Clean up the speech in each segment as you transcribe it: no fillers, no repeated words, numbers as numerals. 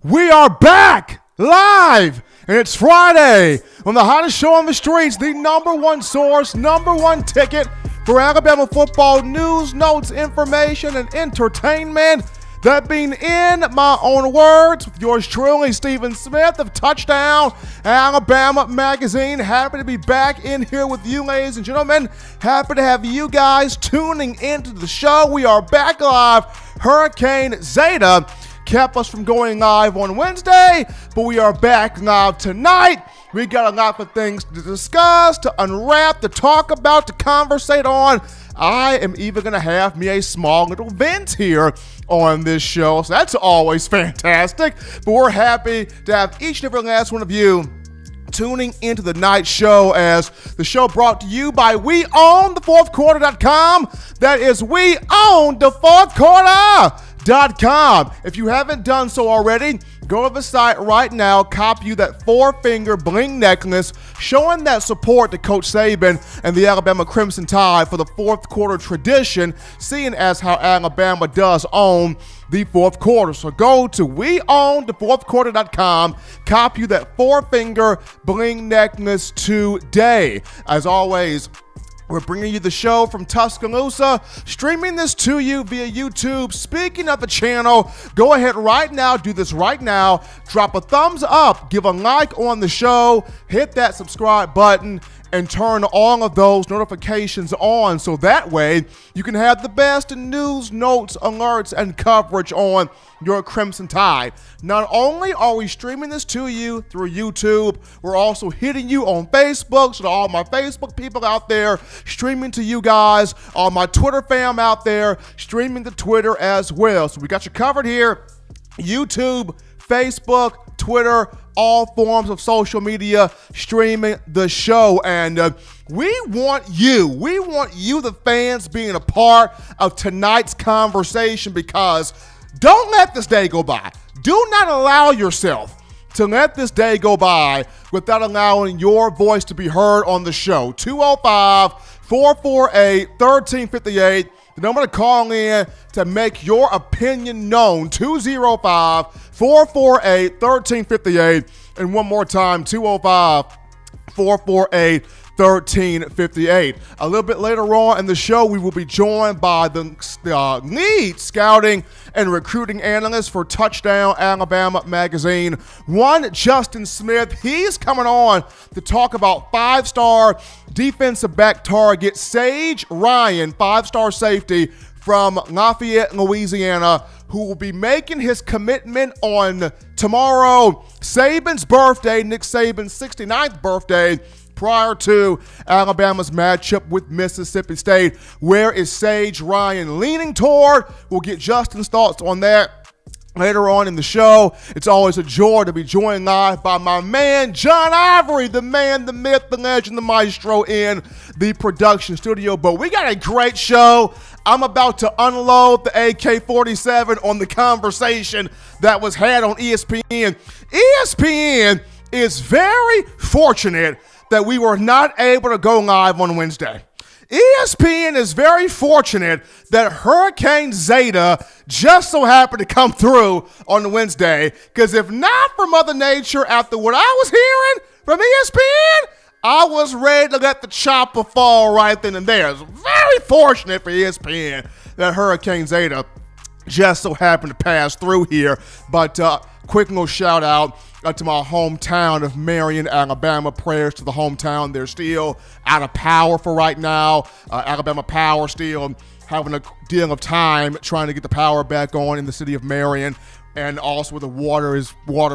We are back live, and it's Friday on the hottest show on the streets, the number one source, number one ticket for Alabama football news, notes, information, and entertainment. That being in my own words, with yours truly, Stephen Smith of Touchdown Alabama Magazine. Happy to be back in here with you, ladies and gentlemen. Happy to have you guys tuning into the show. We are back live. Hurricane Zeta kept us from going live on Wednesday, but we are back live tonight. We got a lot of things to discuss, to unwrap, to talk about, to conversate on. I am even going to have me a small little vent here on this show, so that's always fantastic. But we're happy to have each and every last one of you tuning into the night show, as the show brought to you by WeOwnTheFourthQuarter.com. That is WeOwnTheFourthQuarter.com. If you haven't done so already, go to the site right now, copy you that four-finger bling necklace showing that support to Coach Saban and the Alabama Crimson Tide for the fourth quarter tradition, seeing as how Alabama does own the fourth quarter. So go to WeOwnTheFourthQuarter.com, copy you that four-finger bling necklace today. As always, we're bringing you the show from Tuscaloosa, streaming this to you via YouTube. Speaking of the channel, go ahead right now, do this right now, drop a thumbs up, give a like on the show, hit that subscribe button, and turn all of those notifications on, so that way you can have the best news, notes, alerts, and coverage on your Crimson Tide. Not only are we streaming this to you through YouTube, we're also hitting you on Facebook. So to all my Facebook people out there, streaming to you guys, all my Twitter fam out there, streaming to Twitter as well. So we got you covered here. YouTube, Facebook, Twitter, all forms of social media streaming the show. And we want you, the fans, being a part of tonight's conversation, because don't let this day go by. Do not allow yourself to let this day go by without allowing your voice to be heard on the show. 205-448-1358. The number to call in to make your opinion known, 205-448-1358. And one more time, 205-448-1358. A little bit later on in the show, we will be joined by the lead scouting and recruiting analyst for Touchdown Alabama Magazine, one Justin Smith. He's coming on to talk about five-star defensive back target Sage Ryan, five-star safety from Lafayette, Louisiana, who will be making his commitment on tomorrow, Saban's birthday, Nick Saban's 69th birthday, prior to Alabama's matchup with Mississippi State. Where is Sage Ryan leaning toward? We'll get Justin's thoughts on that later on in the show. It's always a joy to be joined live by my man, John Ivory, the man, the myth, the legend, the maestro in the production studio. But we got a great show. I'm about to unload the AK-47 on the conversation that was had on ESPN. ESPN is very fortunate that we were not able to go live on Wednesday. ESPN is very fortunate that Hurricane Zeta just so happened to come through on Wednesday, because if not for Mother Nature, after what I was hearing from ESPN, I was ready to let the chopper fall right then and there. It's very fortunate for ESPN that Hurricane Zeta just so happened to pass through here. But quick little shout out to my hometown of Marion, Alabama. Prayers to the hometown. They're still out of power for right now. Alabama Power still having a deal of time trying to get the power back on in the city of Marion. And also the water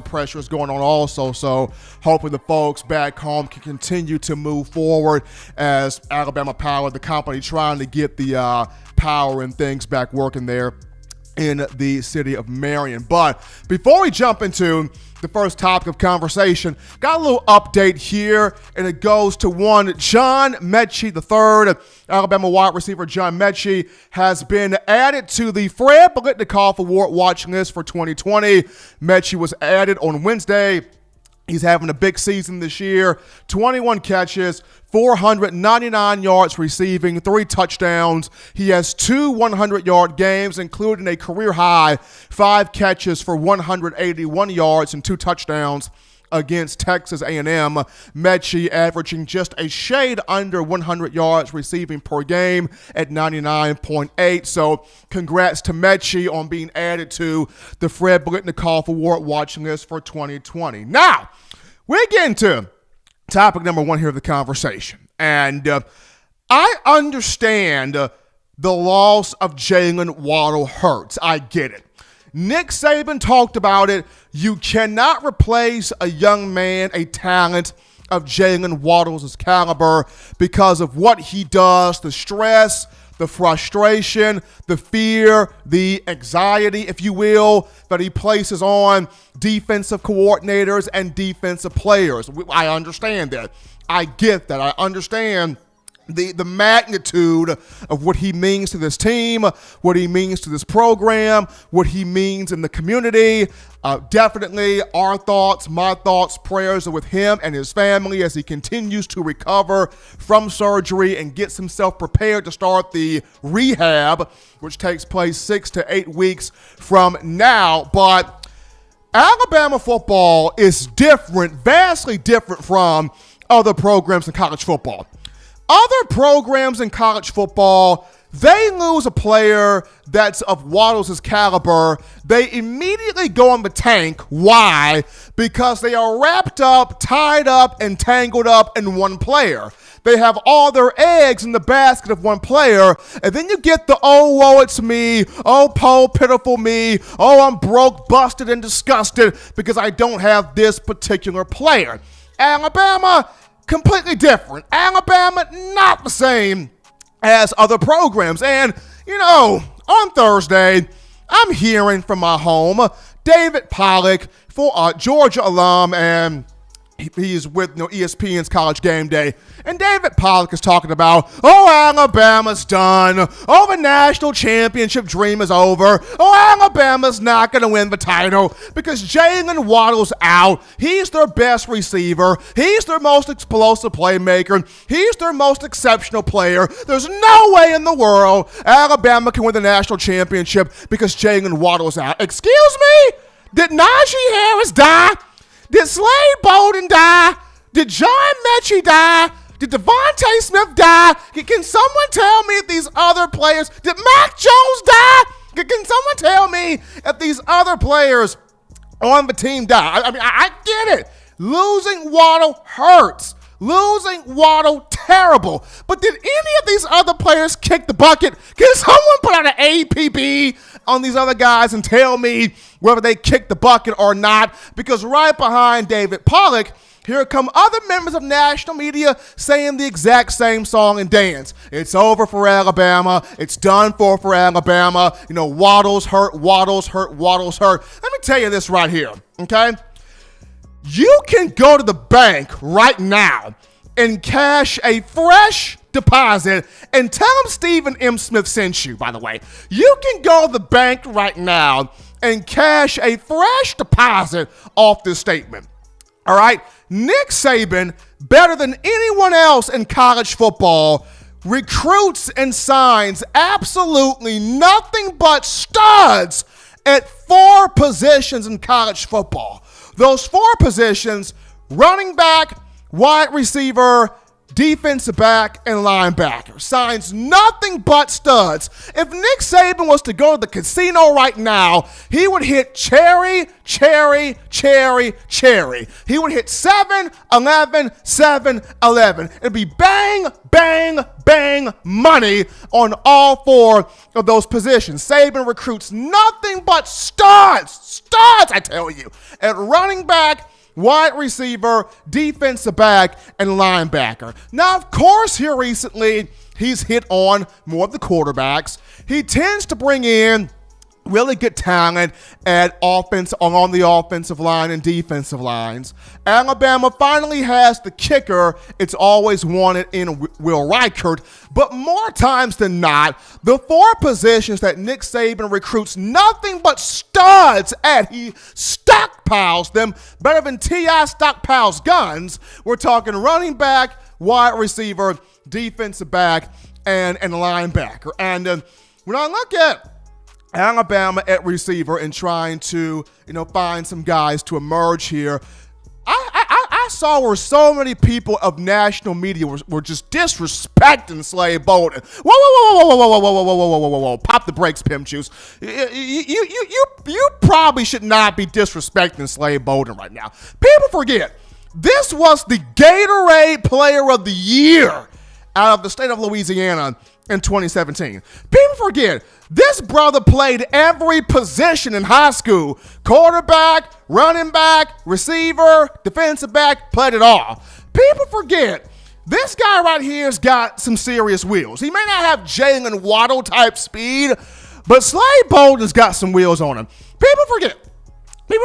pressure is going on also. So hopefully the folks back home can continue to move forward as Alabama Power, the company, trying to get the power and things back working there in the city of Marion. But before we jump into the first topic of conversation, got a little update here, and it goes to one John Metchie III. Alabama wide receiver John Metchie has been added to the Fred Biletnikoff Award watch list for 2020. Metchie was added on Wednesday He's having a big season this year. 21 catches, 499 yards receiving, 3 touchdowns. He has 2 100-yard games, including a career-high 5 catches for 181 yards and 2 touchdowns against Texas A&M. Mechie averaging just a shade under 100 yards receiving per game at 99.8. So congrats to Mechie on being added to the Fred Blitnikoff Award watching list for 2020. Now, we're getting to topic number 1 here of the conversation. And I understand the loss of Jalen Waddle hurts. I get it. Nick Saban talked about it. You cannot replace a young man, a talent of Jalen Waddle's caliber because of what he does, the stress, the frustration, the fear, the anxiety, if you will, that he places on defensive coordinators and defensive players. I understand that. I get that. I understand the magnitude of what he means to this team, what he means to this program, what he means in the community. Definitely our thoughts, my thoughts, prayers are with him and his family as he continues to recover from surgery and gets himself prepared to start the rehab, which takes place 6 to 8 weeks from now. But Alabama football is different, vastly different from other programs in college football. Other programs in college football, they lose a player that's of Waddle's caliber, they immediately go in the tank. Why? Because they are wrapped up, tied up, and tangled up in one player. They have all their eggs in the basket of one player, and then you get the, oh, woe, it's me, oh, poor, pitiful me, oh, I'm broke, busted, and disgusted because I don't have this particular player. Alabama, completely different. Alabama, not the same as other programs. And, on Thursday, I'm hearing from my home, David Pollack, for Georgia alum, and he is with ESPN's College Game Day. And David Pollack is talking about, oh, Alabama's done. Oh, the national championship dream is over. Oh, Alabama's not going to win the title because Jalen Waddle's out. He's their best receiver. He's their most explosive playmaker. He's their most exceptional player. There's no way in the world Alabama can win the national championship because Jalen Waddle's out. Excuse me? Did Najee Harris die? Did Slade Bolden die? Did John Mechie die? Did Devontae Smith die? Can someone tell me if these other players, did Mac Jones die? Can someone tell me if these other players on the team die? I get it. Losing Waddle hurts. Losing Waddle, terrible. But did any of these other players kick the bucket? Can someone put out an APB on these other guys and tell me whether they kicked the bucket or not? Because right behind David Pollack, here come other members of national media saying the exact same song and dance. It's over for Alabama. It's done for Alabama. Waddle's hurt, Waddle's hurt, Waddle's hurt. Let me tell you this right here, okay? You can go to the bank right now and cash a fresh deposit and tell them Stephen M. Smith sent you, by the way. You can go to the bank right now and cash a fresh deposit off this statement. All right? Nick Saban, better than anyone else in college football, recruits and signs absolutely nothing but studs at 4 positions in college football. Those 4 positions, running back, wide receiver, defensive back, and linebacker. Signs nothing but studs. If Nick Saban was to go to the casino right now, he would hit cherry, cherry, cherry, cherry. He would hit 7, 11, 7, 11. It'd be bang, bang, bang money on all 4 of those positions. Saban recruits nothing but studs, I tell you, at running back, wide receiver, defensive back, and linebacker. Now, of course, here recently, he's hit on more of the quarterbacks. He tends to bring in really good talent at offense on the offensive line and defensive lines. Alabama finally has the kicker it's always wanted in Will Reichert, but more times than not, the four positions that Nick Saban recruits nothing but studs at, he stockpiles them better than T.I. stockpiles guns. We're talking running back, wide receiver, defensive back, and linebacker. And when I look at Alabama at receiver and trying to, find some guys to emerge here, I saw where so many people of national media were just disrespecting Slade Bolden. Whoa. Pop the brakes, Pimp Juice. You probably should not be disrespecting Slade Bolden right now. People forget, this was the Gatorade Player of the Year out of the state of Louisiana in 2017. People forget, this brother played every position in high school. Quarterback, running back, receiver, defensive back, played it all. People forget, this guy right here's got some serious wheels. He may not have Jalen Waddle type speed, but Slade Bolden's got some wheels on him. People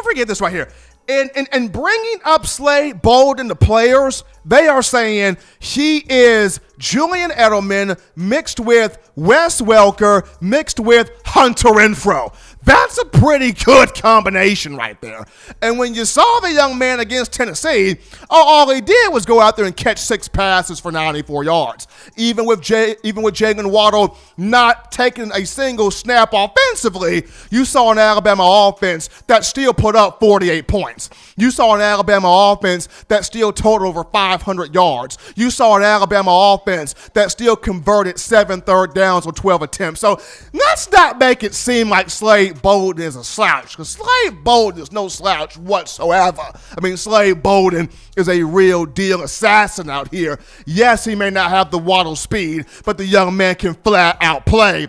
forget this right here. And bringing up Slade Bolden to players, they are saying he is Julian Edelman mixed with Wes Welker mixed with Hunter Renfrow. That's a pretty good combination right there. And when you saw the young man against Tennessee, all he did was go out there and catch 6 passes for 94 yards. Even with Jalen Waddle not taking a single snap offensively, you saw an Alabama offense that still put up 48 points. You saw an Alabama offense that still totaled over 500 yards. You saw an Alabama offense that still converted 7 third downs on 12 attempts. So let's not make it seem like Slade Bolden is a slouch, because Slade Bolden is no slouch whatsoever. I mean, Slade Bolden is a real deal assassin out here. Yes, he may not have the Waddle speed, but the young man can flat out play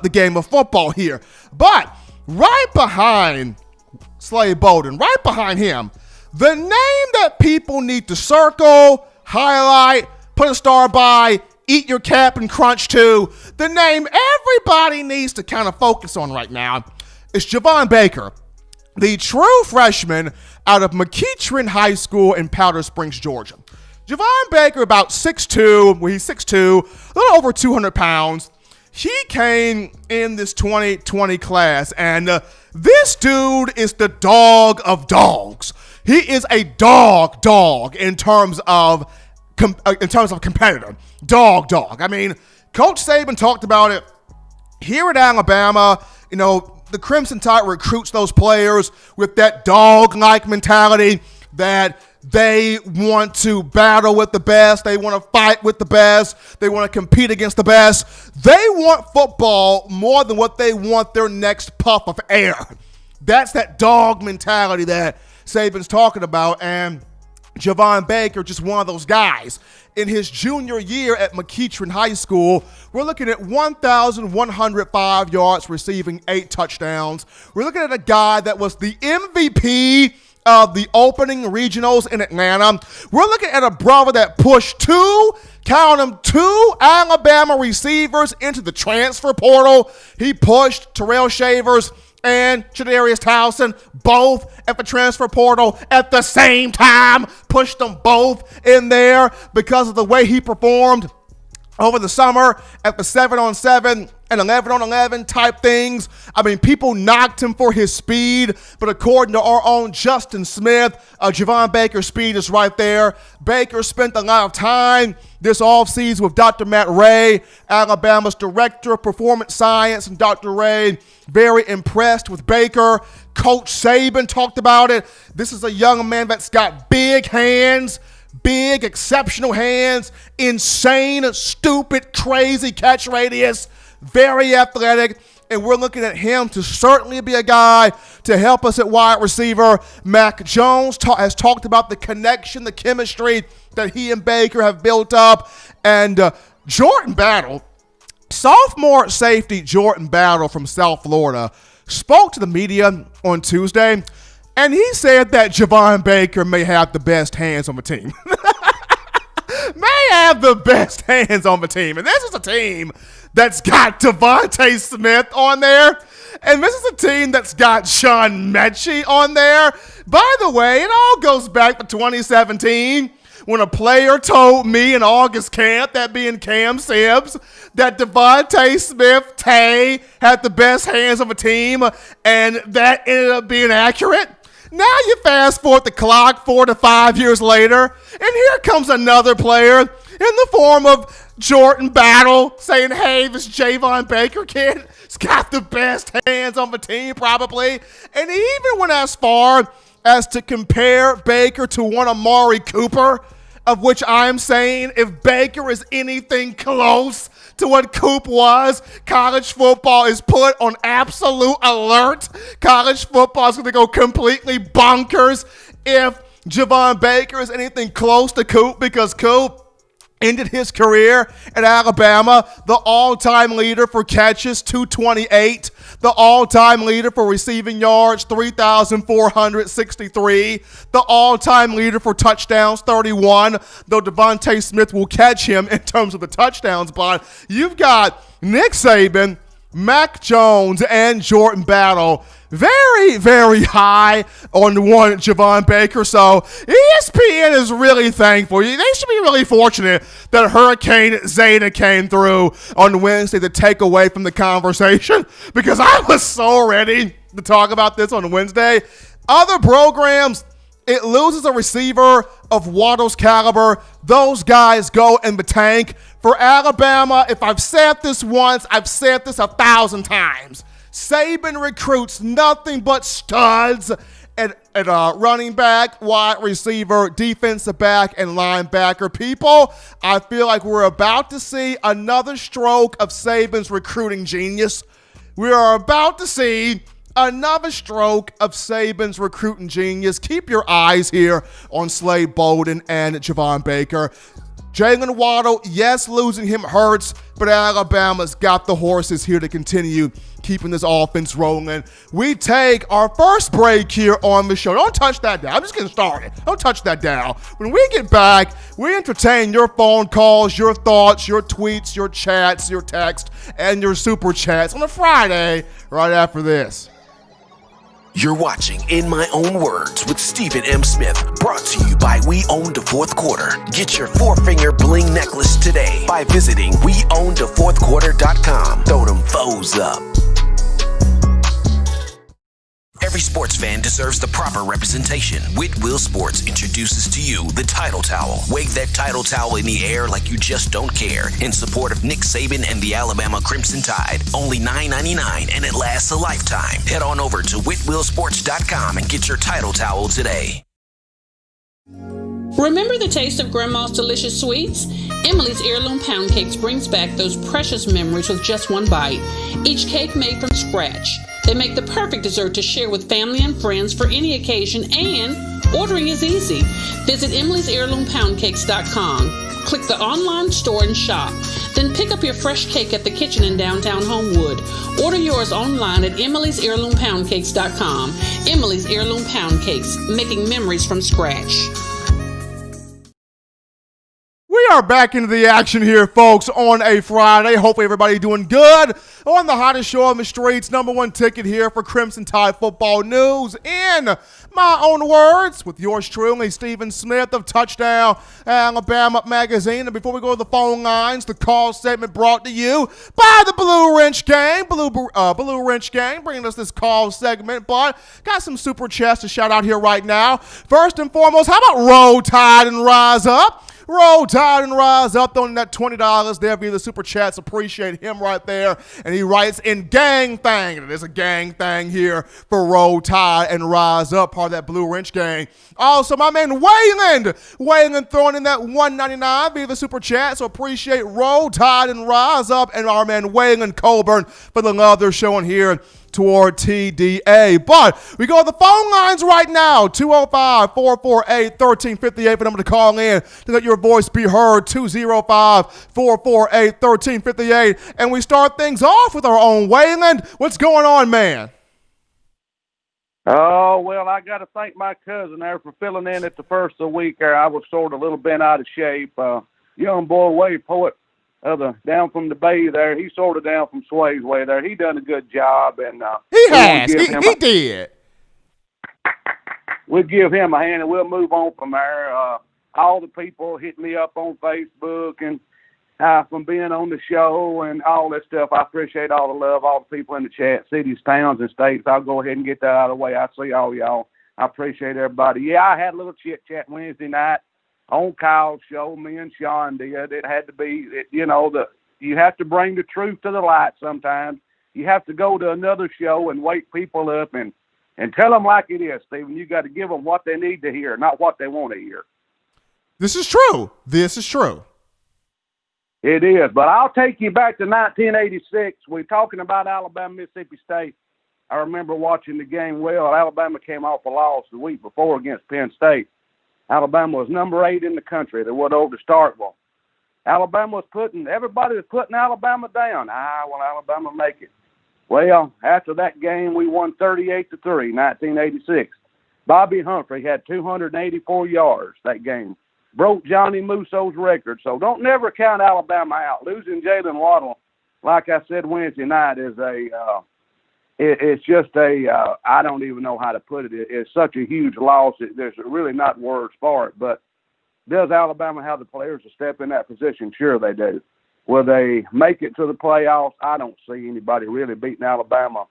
the game of football here. But right behind Slade Bolden, right behind him, the name that people need to circle, highlight, put a star by, eat your cap and crunch to, the name everybody needs to kind of focus on right now is Javon Baker, the true freshman out of McEachern High School in Powder Springs, Georgia. Javon Baker, about 6'2", well, he's 6'2", a little over 200 pounds. He came in this 2020 class, and this dude is the dog of dogs. He is a dog in terms of competitor. Dog. I mean, Coach Saban talked about it here at Alabama. The Crimson Tide recruits those players with that dog-like mentality that they want to battle with the best. They want to fight with the best. They want to compete against the best. They want football more than what they want their next puff of air. That's that dog mentality that Saban's talking about, and Javon Baker, just one of those guys. In his junior year at McEachern High School, we're looking at 1,105 yards, receiving 8 touchdowns. We're looking at a guy that was the MVP of the opening regionals in Atlanta. We're looking at a brother that pushed two Alabama receivers into the transfer portal. He pushed Terrell Shavers and Jadarius Towson both at the transfer portal at the same time, pushed them both in there because of the way he performed over the summer at the 7-on-7 and 11-on-11 type things. I mean, people knocked him for his speed, but according to our own Justin Smith, Javon Baker's speed is right there. Baker spent a lot of time this offseason with Dr. Matt Ray, Alabama's Director of Performance Science, and Dr. Ray very impressed with Baker. Coach Saban talked about it. This is a young man that's got big hands, big, exceptional hands, insane, stupid, crazy catch radius, very athletic, and we're looking at him to certainly be a guy to help us at wide receiver. Mac Jones has talked about the connection, the chemistry that he and Baker have built up, and Jordan Battle, sophomore safety Jordan Battle from South Florida, spoke to the media on Tuesday, and he said that Javon Baker may have the best hands on the team. May have the best hands on the team. And this is a team that's got Devontae Smith on there. And this is a team that's got Sean Mechie on there. By the way, it all goes back to 2017 when a player told me in August camp, that being Cam Sibbs, that Devontae Smith, Tay, had the best hands of a team, and that ended up being accurate. Now you fast forward the clock 4 to 5 years later, and here comes another player in the form of Jordan Battle saying, hey, this Javon Baker kid has got the best hands on the team probably. And he even went as far as to compare Baker to one Amari Cooper, of which I'm saying if Baker is anything close to what Coop was, college football is put on absolute alert. College football is going to go completely bonkers if Javon Baker is anything close to Coop, because Coop ended his career at Alabama, the all-time leader for catches, 228, the all-time leader for receiving yards, 3,463, the all-time leader for touchdowns, 31, though Devontae Smith will catch him in terms of the touchdowns. But you've got Nick Saban, Mac Jones, and Jordan Battle very, very high on one Javon Baker. So ESPN is really thankful. They should be really fortunate that Hurricane Zeta came through on Wednesday to take away from the conversation, because I was so ready to talk about this on Wednesday. Other programs, it loses a receiver of Waddle's caliber. Those guys go in the tank. For Alabama, if I've said this once, I've said this 1,000 times. Saban recruits nothing but studs at running back, wide receiver, defensive back, and linebacker. People, I feel like we're about to see another stroke of Saban's recruiting genius. We are about to see another stroke of Saban's recruiting genius. Keep your eyes here on Slade Bolden and Javon Baker. Jalen Waddle, yes, losing him hurts, but Alabama's got the horses here to continue keeping this offense rolling. We take our first break here on the show. Don't touch that down. I'm just getting started. Don't touch that down. When we get back, we entertain your phone calls, your thoughts, your tweets, your chats, your text, and your super chats on a Friday right after this. You're watching In My Own Words with Stephen M. Smith, brought to you by We Own the Fourth Quarter. Get your four-finger bling necklace today by visiting weownthefourthquarter.com. Throw them foes up. Every sports fan deserves the proper representation. Whitwell Sports introduces to you the Title Towel. Wave that Title Towel in the air like you just don't care in support of Nick Saban and the Alabama Crimson Tide. Only $9.99 and it lasts a lifetime. Head on over to whitwellsports.com and get your Title Towel today. Remember the taste of Grandma's delicious sweets? Emily's Heirloom Pound Cakes brings back those precious memories with just one bite. Each cake made from scratch. They make the perfect dessert to share with family and friends for any occasion, and ordering is easy. Visit emily'sheirloompoundcakes.com. Click the online store and shop. Then pick up your fresh cake at the kitchen in downtown Homewood. Order yours online at emily'sheirloompoundcakes.com. Emily's Heirloom Pound Cakes, making memories from scratch. We are back into the action here, folks, on a Friday. Hopefully everybody doing good on the hottest show on the streets. Number one ticket here for Crimson Tide football news. In my own words, with yours truly, Stephen Smith of Touchdown Alabama Magazine. And before we go to the phone lines, the call segment brought to you by the Blue Wrench Gang. Blue Wrench Gang bringing us this call segment, but got some super chats to shout out here right now. First and foremost, how about Roll Tide and Rise Up? Roll Tide and Rise Up, throwing that $20 there via the Super Chats. Appreciate him right there. And he writes in gang thing. And it is a gang thing here for Roll Tide and Rise Up, part of that Blue Wrench Gang. Also, my man Wayland throwing in that $1.99 via the Super Chat. So appreciate Roll Tide and Rise Up and our man Wayland Colburn for the love they're showing here toward TDA. But we go to the phone lines right now, 205-448-1358 for them to call in to let your voice be heard, 205-448-1358. And we start things off with our own Wayland. What's going on, man? Oh, well, I got to thank my cousin there for filling in at the first of the week there. I was sort of a little bent out of shape. Young boy, Wade Poet, down from the bay there. He's sort of down from Sway's way there. He done a good job, and he has. He did. We'll give him a hand, and we'll move on from there. All the people hit me up on Facebook and from being on the show and all that stuff. I appreciate all the love, all the people in the chat, cities, towns, and states. I'll go ahead and get that out of the way. I see all y'all. I appreciate everybody. Yeah, I had a little chit-chat Wednesday night on Kyle's show. Me and Sean did. It had to be, you have to bring the truth to the light sometimes. You have to go to another show and wake people up and tell them like it is, Stephen. You got to give them what they need to hear, not what they want to hear. This is true. It is, but I'll take you back to 1986. We're talking about Alabama, Mississippi State. I remember watching the game well. Alabama came off a loss the week before against Penn State. Alabama was number 8 in the country. They went over to Starkville. Everybody was putting Alabama down. Will Alabama make it? Well, after that game, we won 38-3, 1986. Bobby Humphrey had 284 yards that game. Broke Johnny Musso's record. So don't never count Alabama out. Losing Jalen Waddle, like I said Wednesday night, is it's just I don't even know how to put it. It's such a huge loss. There's really not words for it. But does Alabama have the players to step in that position? Sure they do. Will they make it to the playoffs? I don't see anybody really beating Alabama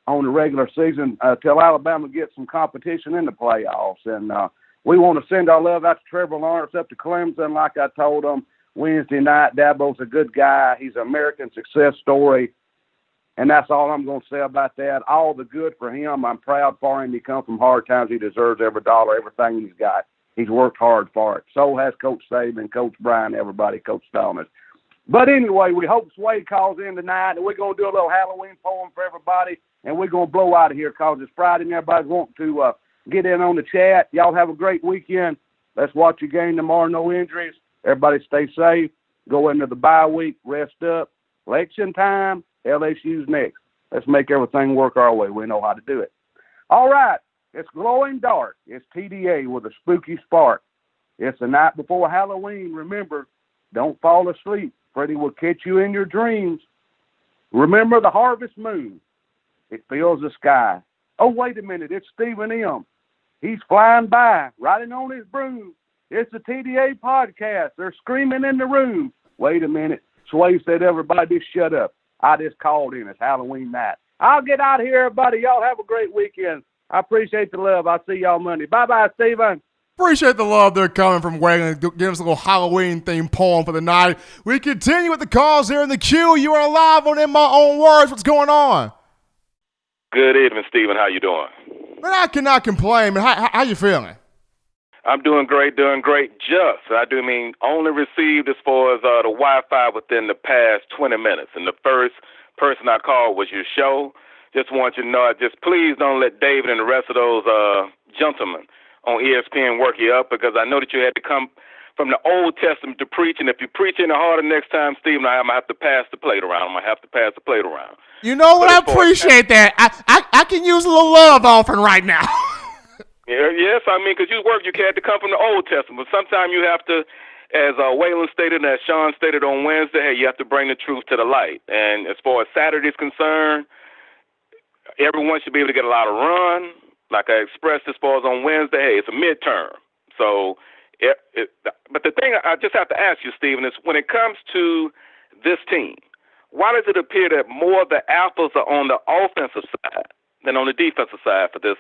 on the regular season till Alabama gets some competition in the playoffs. And we want to send our love out to Trevor Lawrence up to Clemson. Like I told him Wednesday night, Dabo's a good guy. He's an American success story. And that's all I'm going to say about that. All the good for him. I'm proud for him. He come from hard times. He deserves every dollar, everything he's got. He's worked hard for it. So has Coach Saban, Coach Brian, everybody, Coach Stallman. But anyway, we hope Sway calls in tonight, and we're going to do a little Halloween poem for everybody, and we're going to blow out of here because it's Friday and everybody's wanting to get in on the chat. Y'all have a great weekend. Let's watch your game tomorrow. No injuries. Everybody stay safe. Go into the bye week. Rest up. Election time. LSU's next. Let's make everything work our way. We know how to do it. All right. It's glowing dark. It's TDA with a spooky spark. It's the night before Halloween. Remember, don't fall asleep. Freddy will catch you in your dreams. Remember the harvest moon. It fills the sky. Oh, wait a minute. It's Stephen M. He's flying by, riding on his broom. It's the TDA podcast. They're screaming in the room. Wait a minute. Sway said, everybody just shut up. I just called in. It's Halloween night. I'll get out of here, everybody. Y'all have a great weekend. I appreciate the love. I'll see y'all Monday. Bye-bye, Stephen. Appreciate the love there coming from Wagon. Give us a little Halloween-themed poem for the night. We continue with the calls here in the queue. You are live on In My Own Words. What's going on? Good evening, Stephen. How you doing? Man, I cannot complain. Man, how you feeling? I'm doing great. Only received as far as the Wi-Fi within the past 20 minutes. And the first person I called was your show. Just want you to know, please don't let David and the rest of those gentlemen on ESPN work you up, because I know that you had to come from the Old Testament to preach, and if you preach any harder next time, Stephen, I'm going to have to pass the plate around. You know what? I appreciate that. I can use a little love offering right now. Yes, because you had to come from the Old Testament, but sometimes you have to, as Waylon stated and as Sean stated on Wednesday, hey, you have to bring the truth to the light. And as far as Saturday is concerned, everyone should be able to get a lot of run. Like I expressed as far as on Wednesday, hey, it's a midterm. So, but the thing I just have to ask you, Stephen, is when it comes to this team, why does it appear that more of the alphas are on the offensive side than on the defensive side for this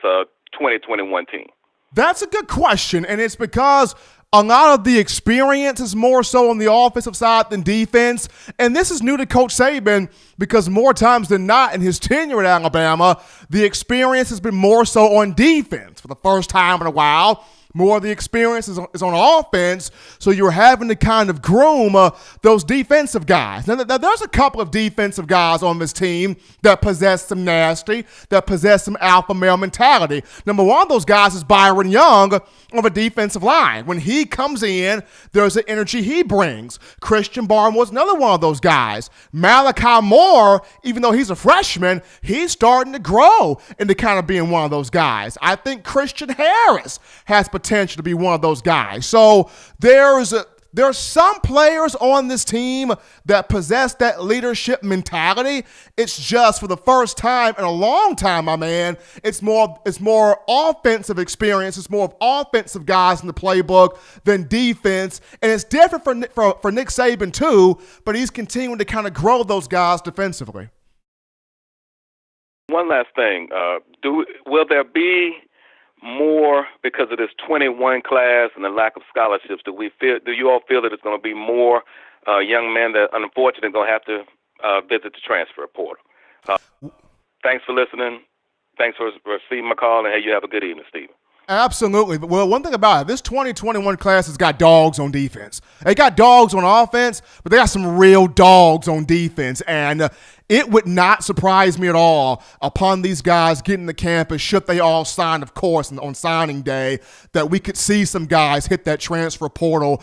2021 team? That's a good question, and it's because a lot of the experience is more so on the offensive side than defense. And this is new to Coach Saban because more times than not in his tenure at Alabama, the experience has been more so on defense for the first time in a while. More of the experience is on offense, so you're having to kind of groom those defensive guys. Now, there's a couple of defensive guys on this team that possess some nasty, that possess some alpha male mentality. Number one of those guys is Byron Young of a defensive line. When he comes in, there's an energy he brings. Christian Barmore was another one of those guys. Malachi Moore, even though he's a freshman, he's starting to grow into kind of being one of those guys. I think Christian Harris has potential to be one of those guys. So there's There are some players on this team that possess that leadership mentality. It's just for the first time in a long time, my man, it's more offensive experience. It's more of offensive guys in the playbook than defense. And it's different for Nick Saban too, but he's continuing to kind of grow those guys defensively. One last thing. Will there be more because of this 21 class and the lack of scholarships? Do you all feel that it's going to be more young men that unfortunately are going to have to visit the transfer portal? Thanks for listening. Thanks for receiving my call, and hey, you have a good evening, Stephen. Absolutely. Well, one thing about it, this 2021 class has got dogs on defense. They got dogs on offense, but they got some real dogs on defense. And it would not surprise me at all upon these guys getting to campus, should they all sign, of course, on signing day, that we could see some guys hit that transfer portal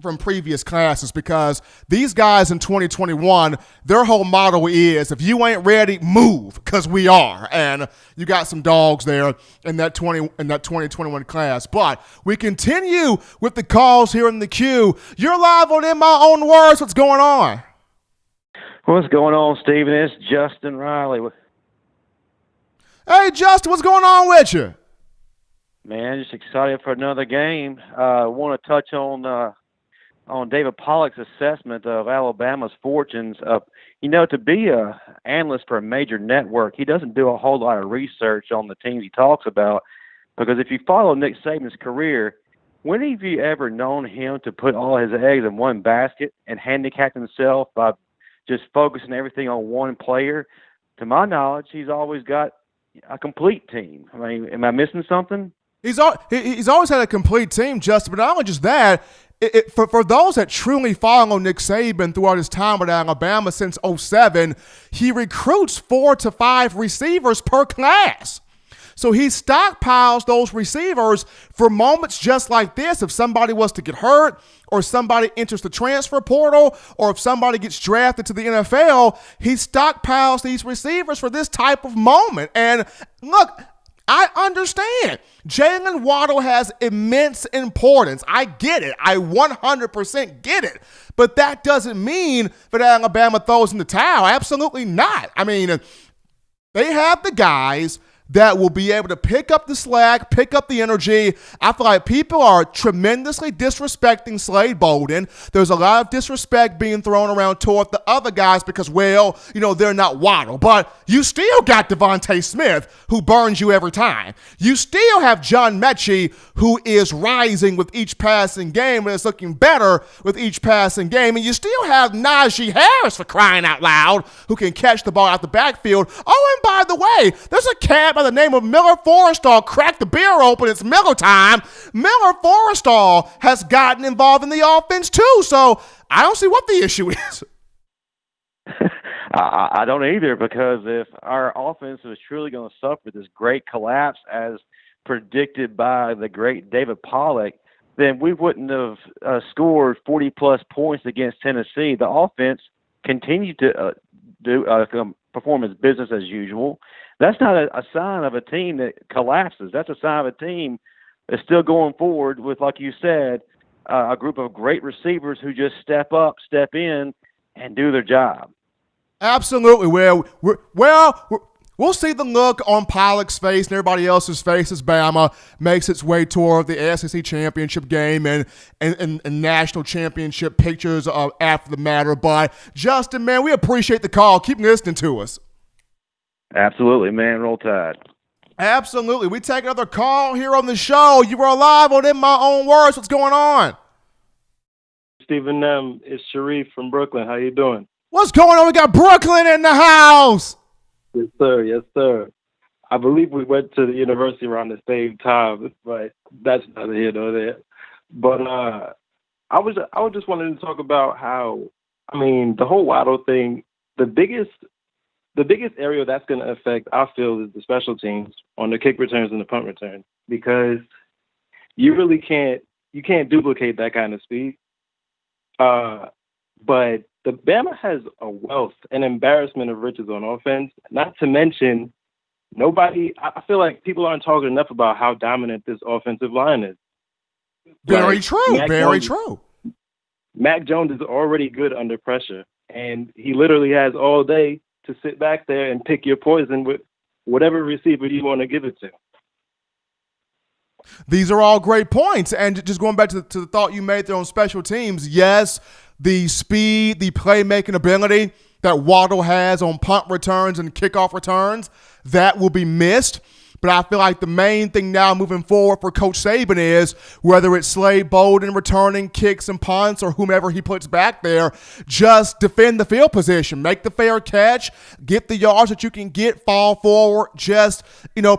from previous classes, because these guys in 2021, their whole motto is, if you ain't ready, move, because we are. And you got some dogs there in that 2021 class. But we continue with the calls here in the queue. You're live on In My Own Words. What's going on? What's going on, Stephen? It's Justin Riley. Hey, Justin, what's going on with you? Man, just excited for another game. I want to touch on David Pollock's assessment of Alabama's fortunes. To be an analyst for a major network, he doesn't do a whole lot of research on the teams he talks about, because if you follow Nick Saban's career, when have you ever known him to put all his eggs in one basket and handicap himself by just focusing everything on one player? To my knowledge, he's always got a complete team. I mean, am I missing something? He's always had a complete team, Justin, but not only just that, for those that truly follow Nick Saban throughout his time at Alabama since 2007, he recruits 4 to 5 receivers per class. So he stockpiles those receivers for moments just like this. If somebody was to get hurt, or somebody enters the transfer portal, or if somebody gets drafted to the NFL, he stockpiles these receivers for this type of moment. And look, I understand. Jalen Waddle has immense importance. I get it. I 100% get it. But that doesn't mean that Alabama throws in the towel. Absolutely not. I mean, they have the guys that will be able to pick up the slack, pick up the energy. I feel like people are tremendously disrespecting Slade Bolden. There's a lot of disrespect being thrown around toward the other guys because, they're not Waddle. But you still got Devontae Smith, who burns you every time. You still have John Mechie, who is rising with each passing game and is looking better with each passing game. And you still have Najee Harris, for crying out loud, who can catch the ball out the backfield. Oh, and by the way, there's a cat by the name of Miller Forrestall. Crack the beer open. It's Miller time. Miller Forrestall has gotten involved in the offense too. So I don't see what the issue is. I don't either, because if our offense was truly going to suffer this great collapse as predicted by the great David Pollock, then we wouldn't have scored 40-plus points against Tennessee. The offense continued to perform its business as usual. That's not a sign of a team that collapses. That's a sign of a team that's still going forward with, like you said, a group of great receivers who just step up, step in, and do their job. Absolutely. We'll see the look on Pollock's face and everybody else's face as Bama makes its way toward the SEC championship game and national championship pictures after the matter. But Justin, man, we appreciate the call. Keep listening to us. Absolutely, man. Roll Tide. Absolutely. We take another call here on the show. You are live on In My Own Words. What's going on? Stephen, it's Sharif from Brooklyn. How you doing? What's going on? We got Brooklyn in the house. Yes, sir. Yes, sir. I believe we went to the university around the same time, but that's neither here nor there. But I was just wanting to talk about how, the whole Waddle thing. The biggest area that's going to affect, I feel, is the special teams on the kick returns and the punt returns, because you really can't duplicate that kind of speed. But the Bama has a wealth, an embarrassment of riches on offense. Not to mention, I feel like people aren't talking enough about how dominant this offensive line is. Very Like, true. Very true. Mac Jones is already good under pressure, and he literally has all day to sit back there and pick your poison with whatever receiver you want to give it to. These are all great points. And just going back to the thought you made there on special teams, yes, the speed, the playmaking ability that Waddle has on punt returns and kickoff returns, that will be missed. But I feel like the main thing now moving forward for Coach Saban is, whether it's Slade Bolden returning kicks and punts or whomever he puts back there, just defend the field position, make the fair catch, get the yards that you can get, fall forward, just,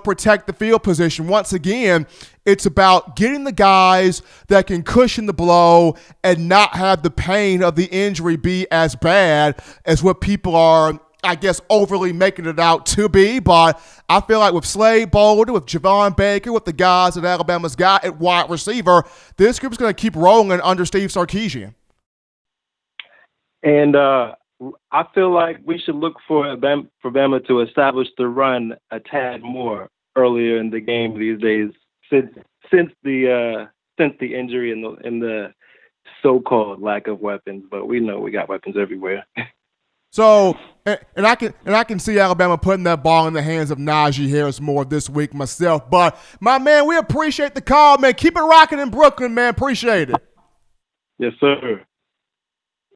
protect the field position. Once again, it's about getting the guys that can cushion the blow and not have the pain of the injury be as bad as what people are, I guess, overly making it out to be. But I feel like with Slade Bolden, with Javon Baker, with the guys that Alabama's got at wide receiver, this group's going to keep rolling under Steve Sarkisian. And I feel like we should look for Bama to establish the run a tad more earlier in the game these days, since the injury and the so-called lack of weapons. But we know we got weapons everywhere. So, and I can see Alabama putting that ball in the hands of Najee Harris more this week myself. But, my man, we appreciate the call, man. Keep it rocking in Brooklyn, man. Appreciate it. Yes, sir.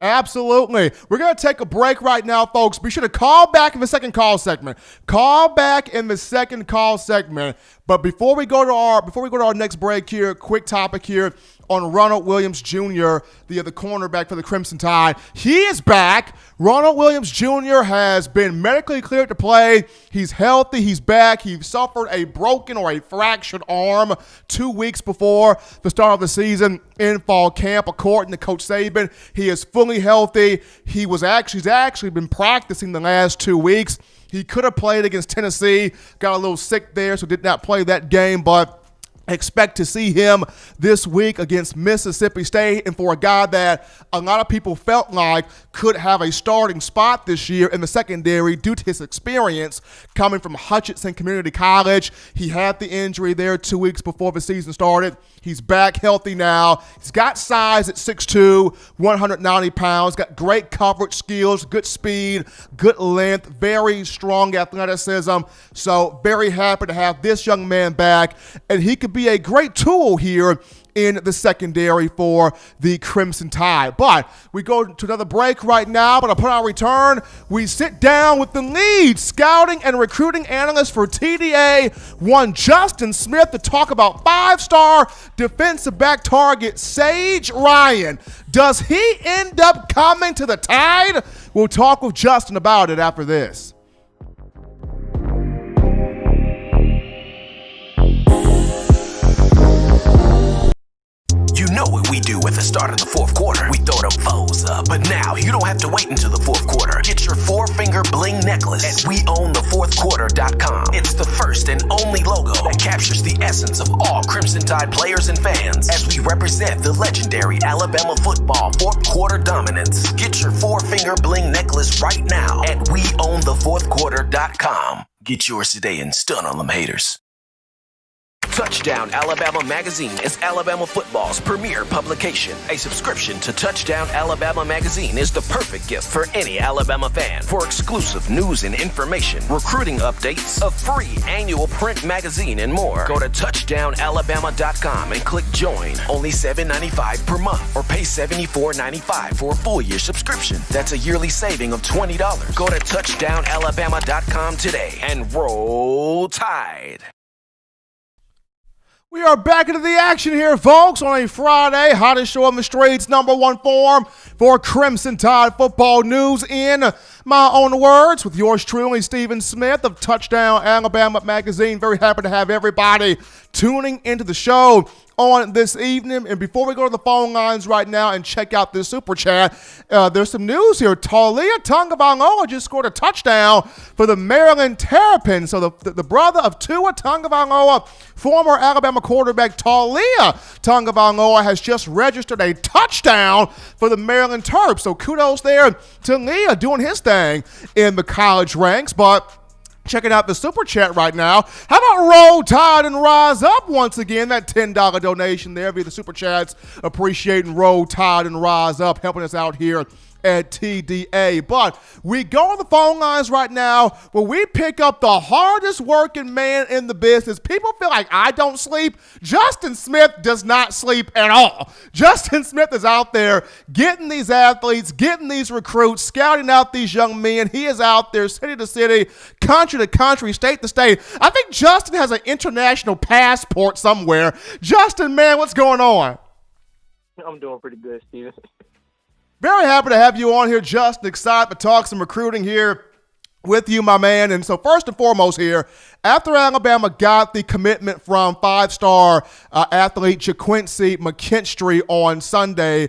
Absolutely. We're going to take a break right now, folks. Be sure to call back in the second call segment. Call back in the second call segment. But before we go to our next break here, quick topic here on Ronald Williams Jr., the cornerback for the Crimson Tide. He is back. Ronald Williams Jr. has been medically cleared to play. He's healthy. He's back. He suffered a broken or a fractured arm 2 weeks before the start of the season in fall camp. According to Coach Saban, he is fully healthy. He's actually been practicing the last 2 weeks. He could have played against Tennessee, got a little sick there, so did not play that game, but expect to see him this week against Mississippi State. And for a guy that a lot of people felt like could have a starting spot this year in the secondary due to his experience coming from Hutchinson Community College, he had the injury there 2 weeks before the season started. He's back healthy now. He's got size at 6'2", 190 pounds, got great coverage skills, good speed, good length, very strong athleticism. So very happy to have this young man back, and he could be a great tool here in the secondary for the Crimson Tide. But we go to another break right now, but upon our return, we sit down with the lead scouting and recruiting analyst for TDA, one Justin Smith, to talk about five-star defensive back target Sage Ryan. Does he end up coming to the Tide? We'll talk with Justin about it after this. You know what we do at the start of the fourth quarter. We throw them foes up. But now you don't have to wait until the fourth quarter. Get your four-finger bling necklace at WeOwnTheFourthQuarter.com. It's the first and only logo that captures the essence of all Crimson Tide players and fans as we represent the legendary Alabama football fourth quarter dominance. Get your four-finger bling necklace right now at WeOwnTheFourthQuarter.com. Get yours today and stun on them haters. Touchdown Alabama Magazine is Alabama football's premier publication. A subscription to Touchdown Alabama Magazine is the perfect gift for any Alabama fan. For exclusive news and information, recruiting updates, a free annual print magazine, and more, go to touchdownalabama.com and click join. Only $7.95 per month, or pay $74.95 for a full year subscription. That's a yearly saving of $20. Go to touchdownalabama.com today and roll Tide. We are back into the action here, folks, on a Friday. Hottest show on the streets, number one forum for Crimson Tide football news, in my own words, with yours truly, Stephen Smith of Touchdown Alabama Magazine. Very happy to have everybody tuning into the show on this evening. And before we go to the phone lines right now and check out this super chat, there's some news here. Taulia Tagovailoa just scored a touchdown for the Maryland Terrapins. So the brother of Tua Tagovailoa, former Alabama quarterback Taulia Tagovailoa, has just registered a touchdown for the Maryland Terps. So kudos there to Leah doing his thing in the college ranks. But checking out the Super Chat right now. How about Roll Tide and Rise Up once again? That $10 donation there via the Super Chats. Appreciating Roll Tide and Rise Up, helping us out here at TDA. But we go on the phone lines right now where we pick up the hardest working man in the business. People feel like I don't sleep. Justin Smith does not sleep at all. Justin Smith is out there getting these athletes, getting these recruits, scouting out these young men. He is out there city to city, country to country, state to state. I think Justin has an international passport somewhere. Justin, man, what's going on? I'm doing pretty good, Steven. Very happy to have you on here, Justin. Excited to talk some recruiting here with you, my man. And so first and foremost here, after Alabama got the commitment from five-star athlete JaQuincy McKinstry on Sunday,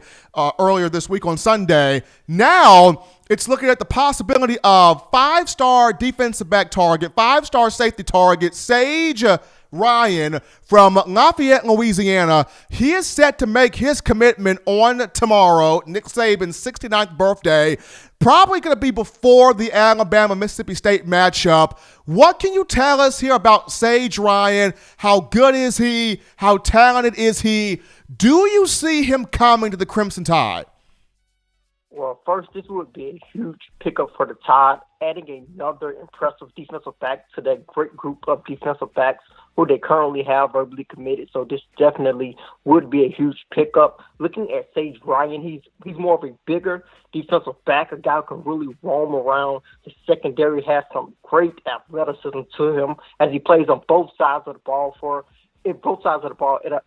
earlier this week on Sunday, now it's looking at the possibility of five-star defensive back target, five-star safety target, Sage Ryan from Lafayette, Louisiana. He is set to make his commitment on tomorrow, Nick Saban's 69th birthday, probably going to be before the Alabama-Mississippi State matchup. What can you tell us here about Sage Ryan? How good is he? How talented is he? Do you see him coming to the Crimson Tide? Well, first, this would be a huge pickup for the Tide, adding another impressive defensive back to that great group of defensive backs who they currently have verbally committed. So this definitely would be a huge pickup. Looking at Sage Ryan, he's more of a bigger defensive back, a guy who can really roam around. The secondary has some great athleticism to him as he plays on both sides of the ball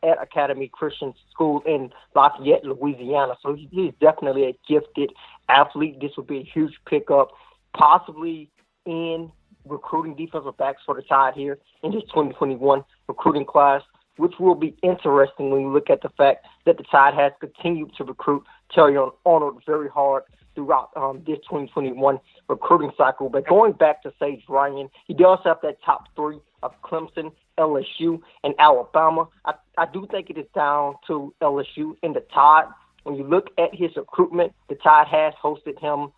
at Academy Christian School in Lafayette, Louisiana. So he's definitely a gifted athlete. This would be a huge pickup, possibly in recruiting defensive backs for the Tide here in this 2021 recruiting class, which will be interesting when you look at the fact that the Tide has continued to recruit Terry Arnold very hard throughout this 2021 recruiting cycle. But going back to Sage Ryan, he does have that top three of Clemson, LSU, and Alabama. I do think it is down to LSU and the Tide. When you look at his recruitment, the Tide has hosted him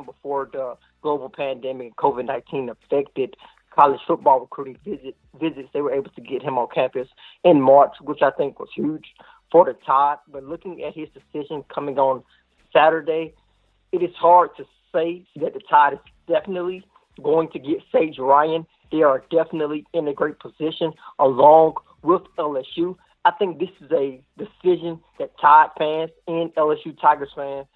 before the global pandemic and COVID-19 affected college football recruiting visits. They were able to get him on campus in March, which I think was huge for the Tide. But looking at his decision coming on Saturday, it is hard to say that the Tide is definitely going to get Sage Ryan. They are definitely in a great position along with LSU. I think this is a decision that Tide fans and LSU Tigers fans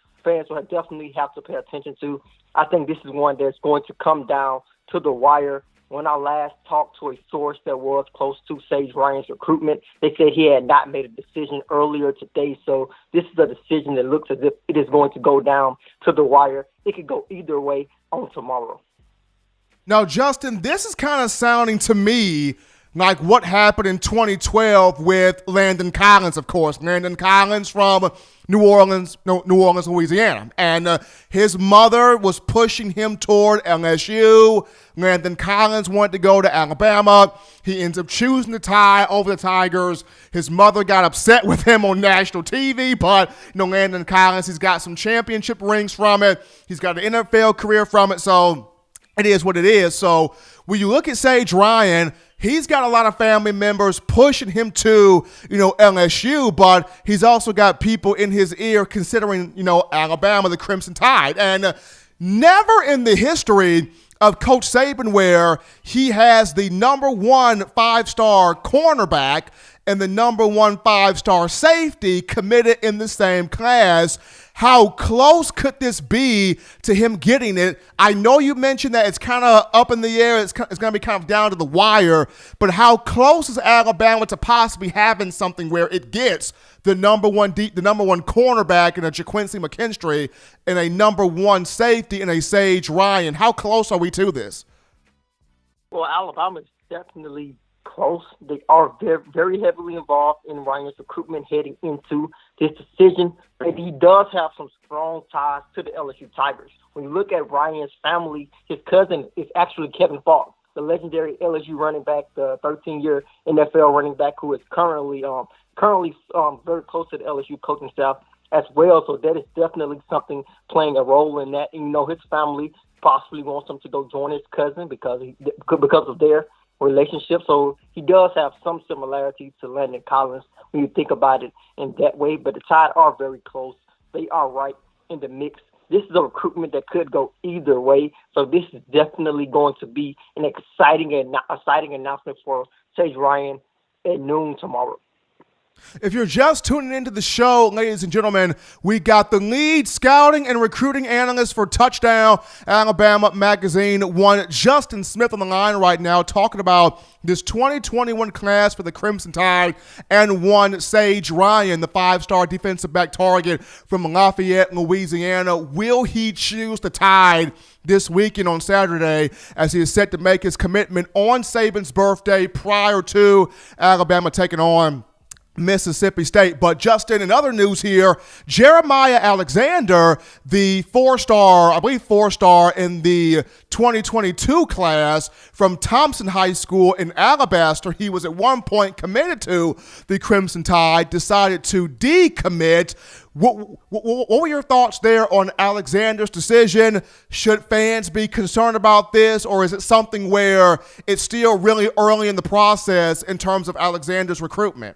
will definitely have to pay attention to. I think this is one that's going to come down to the wire. When I last talked to a source that was close to Sage Ryan's recruitment, they said he had not made a decision earlier today. So this is a decision that looks as if it is going to go down to the wire. It could go either way on tomorrow. Now, Justin, this is kind of sounding to me like what happened in 2012 with Landon Collins, of course. Landon Collins from New Orleans, Louisiana. And his mother was pushing him toward LSU. Landon Collins wanted to go to Alabama. He ends up choosing the Tide over the Tigers. His mother got upset with him on national TV, but Landon Collins, he's got some championship rings from it. He's got an NFL career from it, so it is what it is. So when you look at Sage Ryan, he's got a lot of family members pushing him to, LSU, but he's also got people in his ear considering, Alabama, the Crimson Tide. And never in the history of Coach Saban where he has the number one five-star cornerback and the number one five-star safety committed in the same class. How close could this be to him getting it? I know you mentioned that it's kind of up in the air. It's going to be kind of down to the wire. But how close is Alabama to possibly having something where it gets the number one cornerback in a JaQuincy McKinstry and a number one safety in a Sage Ryan? How close are we to this? Well, Alabama is definitely close. They are very, very heavily involved in Ryan's recruitment heading into this decision. And he does have some strong ties to the LSU Tigers. When you look at Ryan's family, his cousin is actually Kevin Falk, the legendary LSU running back, the 13-year NFL running back who is currently very close to the LSU coaching staff as well. So that is definitely something playing a role in that. And, his family possibly wants him to go join his cousin because of their relationship. So he does have some similarities to Landon Collins when you think about it in that way. But the Tide are very close. They are right in the mix. This is a recruitment that could go either way. So this is definitely going to be an exciting announcement for Sage Ryan at noon tomorrow. If you're just tuning into the show, ladies and gentlemen, we got the lead scouting and recruiting analyst for Touchdown Alabama Magazine, one Justin Smith, on the line right now, talking about this 2021 class for the Crimson Tide, and one Sage Ryan, the 5-star defensive back target from Lafayette, Louisiana. Will he choose the Tide this weekend on Saturday, as he is set to make his commitment on Saban's birthday prior to Alabama taking on Mississippi State? But Justin, in other news here, Jeremiah Alexander, the 4-star in the 2022 class from Thompson High School in Alabaster, he was at one point committed to the Crimson Tide, decided to decommit. What were your thoughts there on Alexander's decision? Should fans be concerned about this, or is it something where it's still really early in the process in terms of Alexander's recruitment?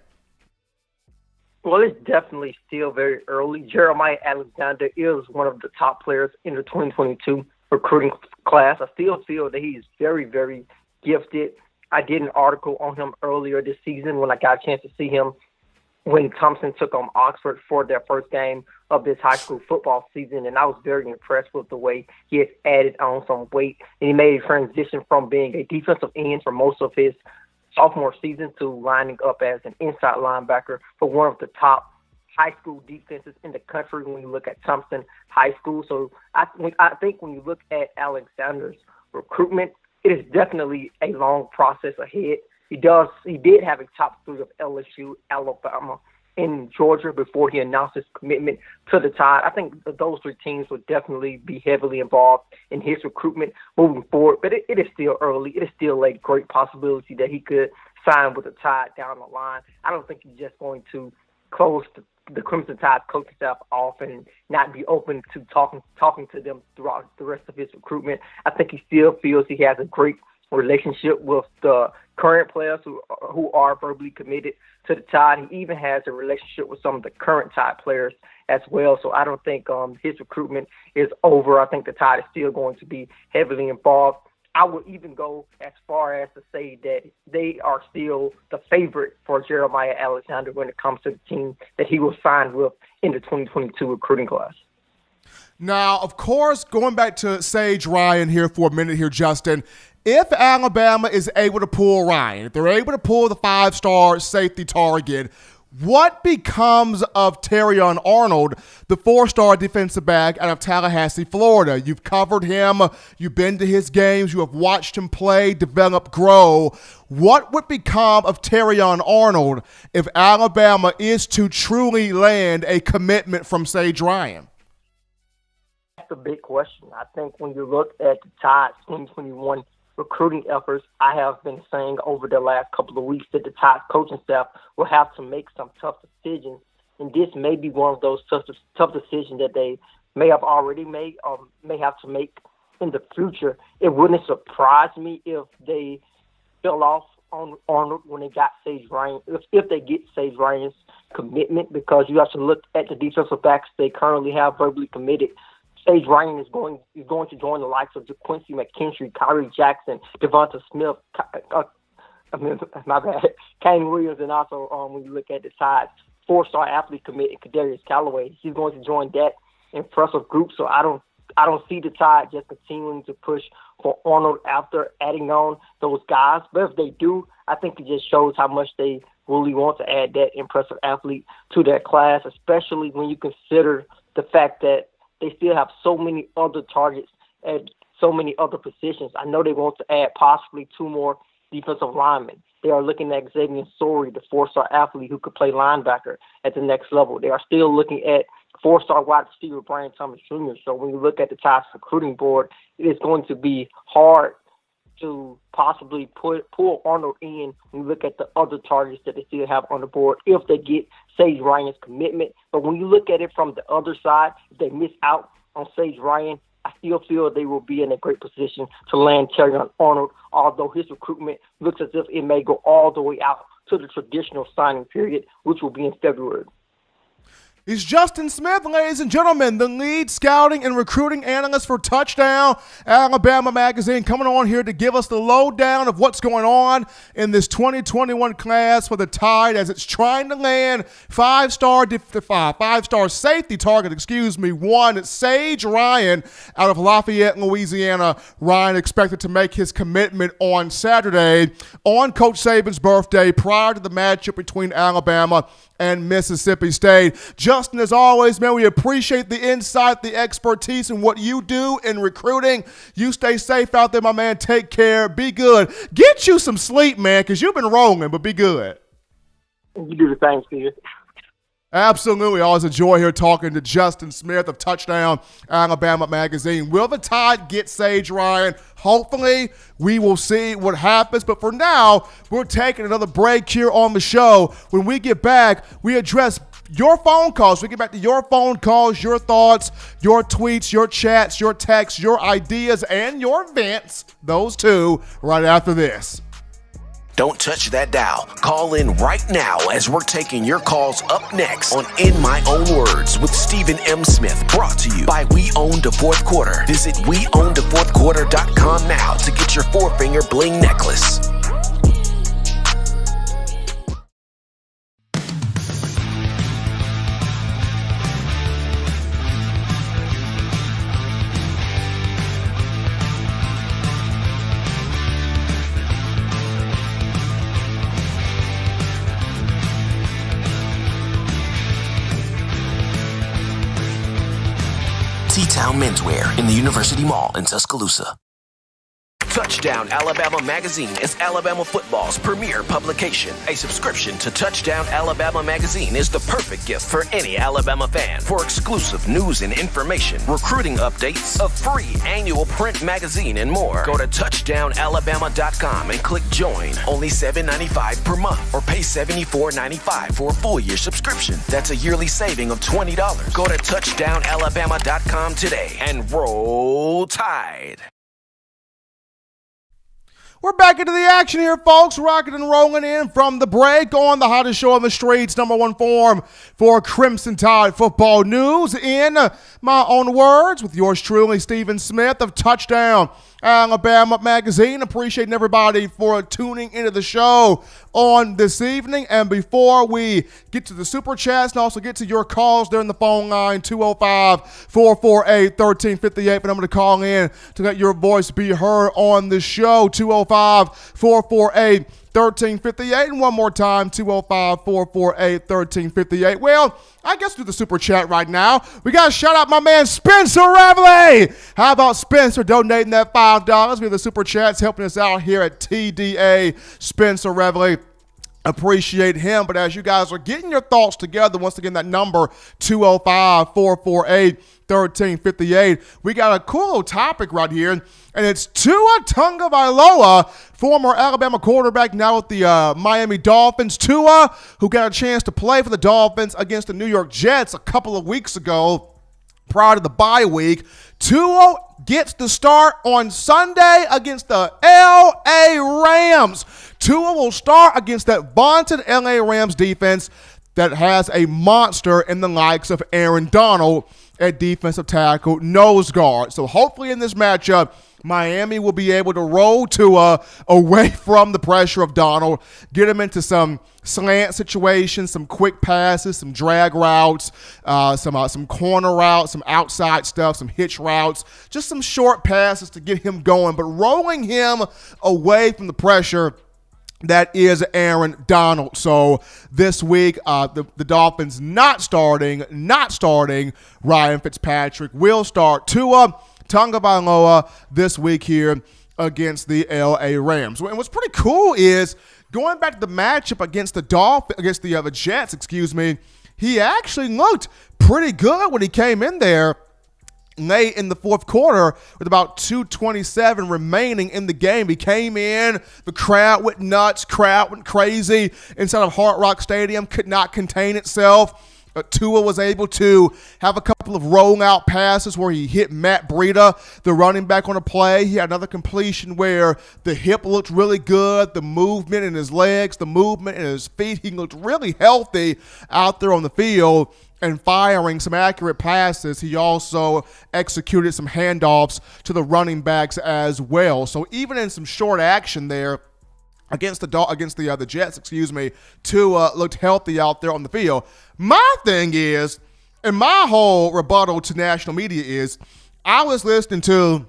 Well, it's definitely still very early. Jeremiah Alexander is one of the top players in the 2022 recruiting class. I still feel that he is very, very gifted. I did an article on him earlier this season when I got a chance to see him when Thompson took on Oxford for their first game of this high school football season, and I was very impressed with the way he has added on some weight, and he made a transition from being a defensive end for most of his sophomore season to lining up as an inside linebacker for one of the top high school defenses in the country when you look at Thompson High School. So I think when you look at Alexander's recruitment, it is definitely a long process ahead. He did have a top 3 of LSU, Alabama, and Georgia before he announced his commitment to the Tide. I think those 3 teams would definitely be heavily involved in his recruitment moving forward, but it is still early. It is still a great possibility that he could sign with the Tide down the line. I don't think he's just going to close the Crimson Tide coaching staff off and not be open to talking to them throughout the rest of his recruitment. I think he still feels he has a great relationship with the current players who are verbally committed to the Tide. He even has a relationship with some of the current Tide players as well. So I don't think his recruitment is over. I think the Tide is still going to be heavily involved. I would even go as far as to say that they are still the favorite for Jeremiah Alexander when it comes to the team that he will sign with in the 2022 recruiting class. Now, of course, going back to Sage Ryan here for a minute here, Justin, if Alabama is able to pull Ryan, if they're able to pull the 5-star safety target, what becomes of Terrion Arnold, the 4-star defensive back out of Tallahassee, Florida? You've covered him. You've been to his games. You have watched him play, develop, grow. What would become of Terrion Arnold if Alabama is to truly land a commitment from Sage Ryan? That's a big question. I think when you look at the Tide's 2021 recruiting efforts, I have been saying over the last couple of weeks that the Tide coaching staff will have to make some tough decisions, and this may be one of those tough decisions that they may have already made or may have to make in the future. It wouldn't surprise me if they fell off on Arnold when they got Sage Ryan, if they get Sage Ryan's commitment, because you have to look at the defensive backs they currently have verbally committed. Sage Ryan is going to join the likes of Quincy McKinstry, Kyrie Jackson, Devonta Smith, Kane Williams, and also when you look at the Tide's 4-star athlete committed, Kadarius Callaway, he's going to join that impressive group. So I don't see the Tide just continuing to push for Arnold after adding on those guys. But if they do, I think it just shows how much they really want to add that impressive athlete to their class, especially when you consider the fact that they still have so many other targets at so many other positions. I know they want to add possibly 2 more defensive linemen. They are looking at Xavier Sorey, the 4-star athlete who could play linebacker at the next level. They are still looking at 4-star wide receiver Brian Thomas Jr. So when you look at the Tide's recruiting board, it is going to be hard to possibly pull Arnold in when you look at the other targets that they still have on the board if they get Sage Ryan's commitment. But when you look at it from the other side, if they miss out on Sage Ryan, I still feel they will be in a great position to land Terry Arnold, although his recruitment looks as if it may go all the way out to the traditional signing period, which will be in February. He's Justin Smith, ladies and gentlemen, the lead scouting and recruiting analyst for Touchdown Alabama Magazine, coming on here to give us the lowdown of what's going on in this 2021 class for the Tide as it's trying to land five-star safety target, one, Sage Ryan out of Lafayette, Louisiana. Ryan expected to make his commitment on Saturday on Coach Saban's birthday prior to the matchup between Alabama and Mississippi State. Justin, as always, man, we appreciate the insight, the expertise, and what you do in recruiting. You stay safe out there, my man. Take care. Be good. Get you some sleep, man, because you've been rolling, but be good. You do the same, Steve. Absolutely. Always a joy here talking to Justin Smith of Touchdown Alabama Magazine. Will the Tide get Sage Ryan? Hopefully, we will see what happens. But for now, we're taking another break here on the show. When we get back, we address your phone calls. We get back to your phone calls, your thoughts, your tweets, your chats, your texts, your ideas, and your events. Those two right after this. Don't touch that dial. Call in right now as we're taking your calls up next on In My Own Words with Stephen M. Smith. Brought to you by We Own the Fourth Quarter. Visit WeOwnTheFourthQuarter.com now to get your four-finger bling necklace. T-Town Menswear in the University Mall in Tuscaloosa. Touchdown Alabama Magazine is Alabama football's premier publication. A subscription to Touchdown Alabama Magazine is the perfect gift for any Alabama fan. For exclusive news and information, recruiting updates, a free annual print magazine, and more, go to touchdownalabama.com and click join. Only $7.95 per month or pay $74.95 for a full year subscription. That's a yearly saving of $20. Go to touchdownalabama.com today and roll Tide. We're back into the action here, folks. Rocking and rolling in from the break on the hottest show on the streets, number one forum for Crimson Tide football news. In my own words, with yours truly, Stephen Smith of Touchdown Alabama Magazine. Appreciating everybody for tuning into the show on this evening. And before we get to the super chats and also get to your calls during the phone line, 205-448-1358. But I'm going to call in to let your voice be heard on the show, 205-448-1358. And one more time, 205-448-1358. Well, I guess do the super chat right now. We got to shout out my man Spencer Reveley. How about Spencer donating that $5? We have the super chats helping us out here at TDA. Spencer Reveley. Appreciate him. But as you guys are getting your thoughts together, once again, that number 205-448-1358. We got a cool little topic right here, and it's Tua Tagovailoa, former Alabama quarterback, now with the Miami Dolphins. Tua, who got a chance to play for the Dolphins against the New York Jets a couple of weeks ago prior to the bye week. Tua gets the start on Sunday against the L.A. Rams. Tua will start against that vaunted L.A. Rams defense that has a monster in the likes of Aaron Donald at defensive tackle, nose guard. So hopefully in this matchup, Miami will be able to roll Tua away from the pressure of Donald, get him into some slant situations, some quick passes, some drag routes, some corner routes, some outside stuff, some hitch routes, just some short passes to get him going, but rolling him away from the pressure that is Aaron Donald. So this week, the Dolphins not starting Ryan Fitzpatrick, will start Tua Tagovailoa this week here against the LA Rams. And what's pretty cool is going back to the matchup against the Jets, he actually looked pretty good when he came in there late in the fourth quarter with about 2:27 remaining in the game. He came in, the crowd went nuts, crowd went crazy inside of Hard Rock Stadium, could not contain itself. Tua was able to have a couple of rolling out passes where he hit Matt Breida, the running back, on a play. He had another completion where the hip looked really good, the movement in his legs, the movement in his feet. He looked really healthy out there on the field and firing some accurate passes. He also executed some handoffs to the running backs as well. So even in some short action there, against the Jets, Tua looked healthy out there on the field. My thing is, and my whole rebuttal to national media is, I was listening to,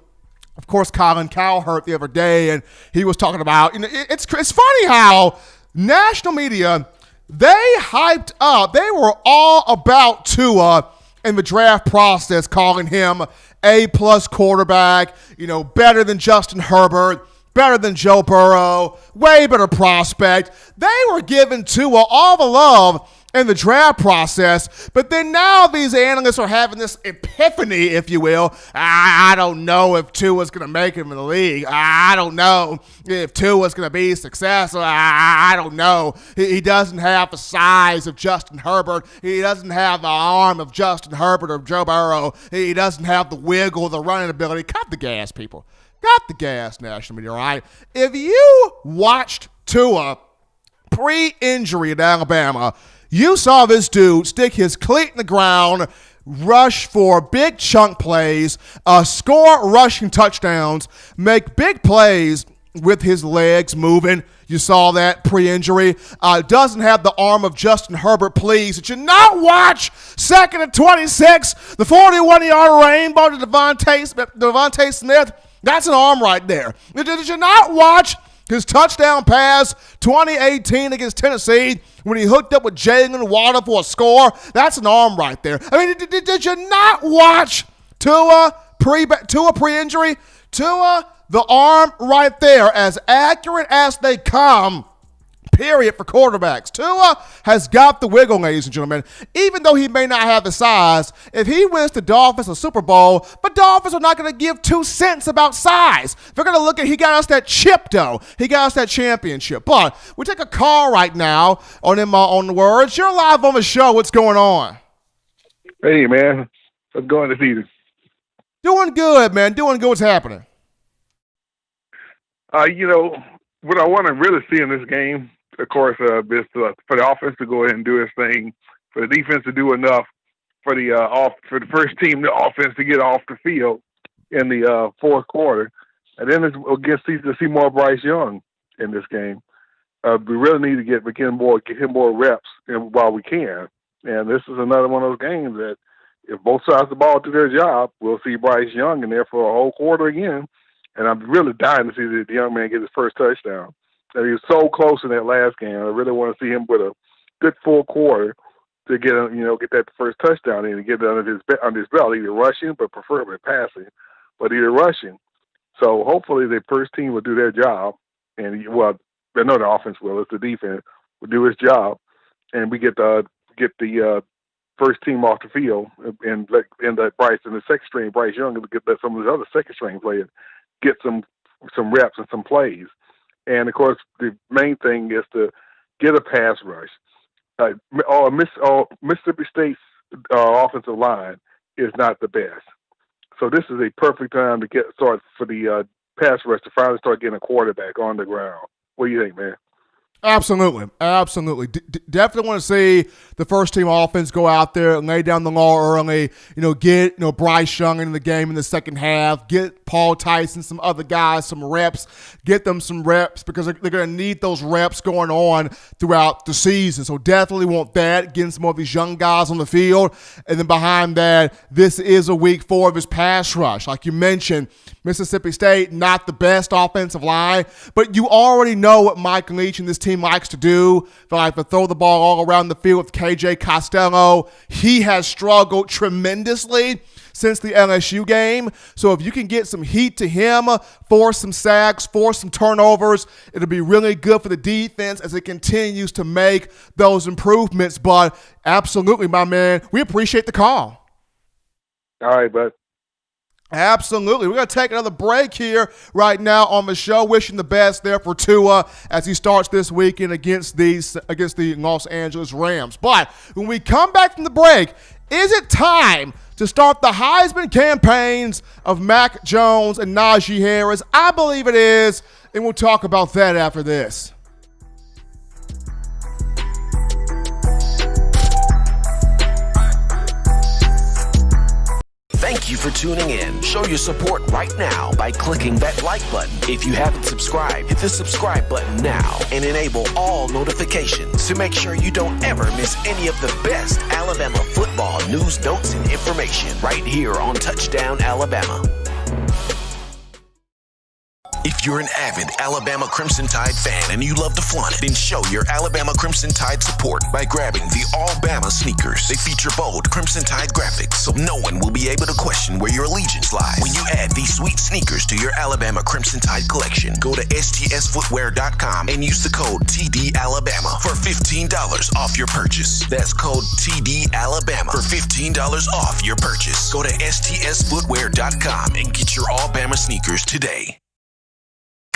of course, Colin Cowherd the other day, and he was talking about, it's funny how national media, they hyped up, they were all about Tua in the draft process, calling him A+ quarterback, better than Justin Herbert, better than Joe Burrow, way better prospect. They were giving Tua all the love in the draft process, but then now these analysts are having this epiphany, if you will. I don't know if Tua's going to make it in the league. I don't know if Tua's going to be successful. I don't know. He doesn't have the size of Justin Herbert. He doesn't have the arm of Justin Herbert or Joe Burrow. He doesn't have the wiggle, the running ability. Cut the gas, people. Got the gas, national media, all right? If you watched Tua pre-injury at Alabama, you saw this dude stick his cleat in the ground, rush for big chunk plays, score rushing touchdowns, make big plays with his legs moving. You saw that pre-injury. Doesn't have the arm of Justin Herbert. Please, did you not watch 2nd and 26, the 41-yard rainbow to Devontae Smith? That's an arm right there. Did you not watch his touchdown pass 2018 against Tennessee when he hooked up with Jalen Waddle for a score? That's an arm right there. I mean, did you not watch Tua pre-injury? Tua, the arm right there, as accurate as they come, period, for quarterbacks. Tua has got the wiggle, ladies and gentlemen. Even though he may not have the size, if he wins the Dolphins a Super Bowl, the Dolphins are not going to give 2 cents about size. They're going to look at, he got us that chip, though. He got us that championship. But we take a call right now on the Words. You're live on the show. What's going on? Hey, man. What's going this evening? Doing good, man. Doing good. What's happening? What I want to really see in this game, of course, is for the offense to go ahead and do its thing, for the defense to do enough, for the first team, the offense, to get off the field in the fourth quarter, and then get to see more Bryce Young in this game. We really need to get him more reps while we can. And this is another one of those games that, if both sides of the ball do their job, we'll see Bryce Young in there for a whole quarter again. And I'm really dying to see the young man get his first touchdown. And he was so close in that last game. I really want to see him with a good full quarter to get that first touchdown in and get it under his belt, either rushing, but preferably passing, but either rushing. So hopefully the first team will do their job, and they know the offense will. It's the defense will do its job, and we get the first team off the field, and that Bryce and the second string Bryce Young to get some of the other second string players get some reps and some plays. And of course, the main thing is to get a pass rush. Mississippi State's offensive line is not the best, so this is a perfect time to start for the pass rush to finally start getting a quarterback on the ground. What do you think, man? Absolutely. Definitely want to see the first team offense go out there and lay down the law early, get Bryce Young into the game in the second half, get Paul Tyson, some other guys, some reps, get them some reps, because they're going to need those reps going on throughout the season. So definitely want that, getting some more of these young guys on the field. And then behind that, this is a week 4 of his pass rush. Like you mentioned, Mississippi State, not the best offensive line, but you already know what Mike Leach and this team likes to do. They like to throw the ball all around the field with KJ Costello. He has struggled tremendously since the LSU game. So if you can get some heat to him, force some sacks, force some turnovers, it'll be really good for the defense as it continues to make those improvements. But absolutely, my man, we appreciate the call. All right, bud. Absolutely. We're going to take another break here right now on the show. Wishing the best there for Tua as he starts this weekend against the Los Angeles Rams. But when we come back from the break, is it time to start the Heisman campaigns of Mac Jones and Najee Harris? I believe it is, and we'll talk about that after this. Thank you for tuning in. Show your support right now by clicking that like button. If you haven't subscribed, hit the subscribe button now and enable all notifications to make sure you don't ever miss any of the best Alabama football news, notes, and information right here on Touchdown Alabama. If you're an avid Alabama Crimson Tide fan and you love to flaunt it, then show your Alabama Crimson Tide support by grabbing the All-Bama sneakers. They feature bold Crimson Tide graphics, so no one will be able to question where your allegiance lies. When you add these sweet sneakers to your Alabama Crimson Tide collection, go to STSFootwear.com and use the code TDAlabama for $15 off your purchase. That's code TDAlabama for $15 off your purchase. Go to STSFootwear.com and get your All-Bama sneakers today.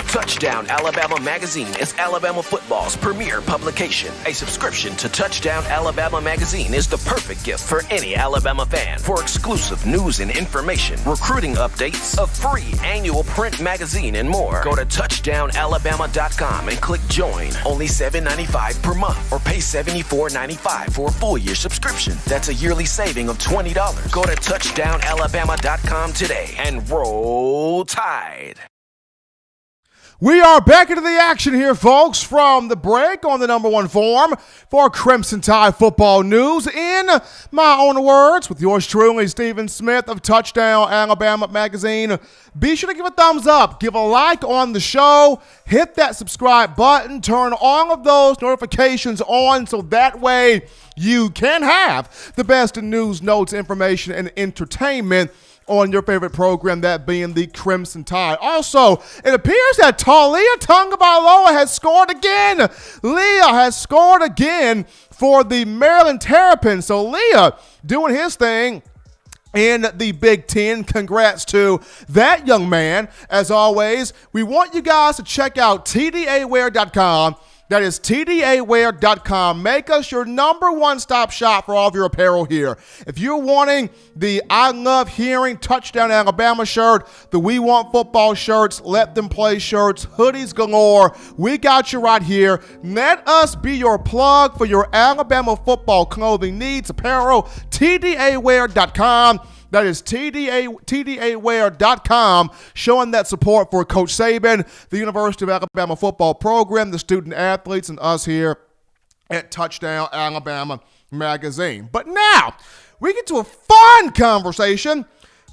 Touchdown Alabama Magazine is Alabama football's premier publication. A subscription to Touchdown Alabama Magazine is the perfect gift for any Alabama fan. For exclusive news and information, recruiting updates, a free annual print magazine, and more, go to touchdownalabama.com and click join. Only $7.95 per month, or pay $74.95 for a full year subscription. That's a yearly saving of $20. Go to touchdownalabama.com today and roll Tide. We are back into the action here, folks, from the break on the number one forum for Crimson Tide football news. In my own words, with yours truly, Stephen Smith of Touchdown Alabama Magazine. Be sure to give a thumbs up, give a like on the show, hit that subscribe button, turn all of those notifications on so that way you can have the best in news, notes, information, and entertainment on your favorite program, that being the Crimson Tide. Also, it appears that Talia Tagovailoa has scored again. Leah has scored again for the Maryland Terrapins. So Leah doing his thing in the Big Ten. Congrats to that young man. As always, we want you guys to check out tdawear.com. That is tdawear.com. Make us your number one stop shop for all of your apparel here. If you're wanting the I Love Hearing Touchdown Alabama shirt, the We Want Football shirts, Let Them Play shirts, hoodies galore, we got you right here. Let us be your plug for your Alabama football clothing needs. Apparel, tdawear.com. That is tdawear.com, showing that support for Coach Saban, the University of Alabama football program, the student athletes, and us here at Touchdown Alabama Magazine. But now, we get to a fun conversation.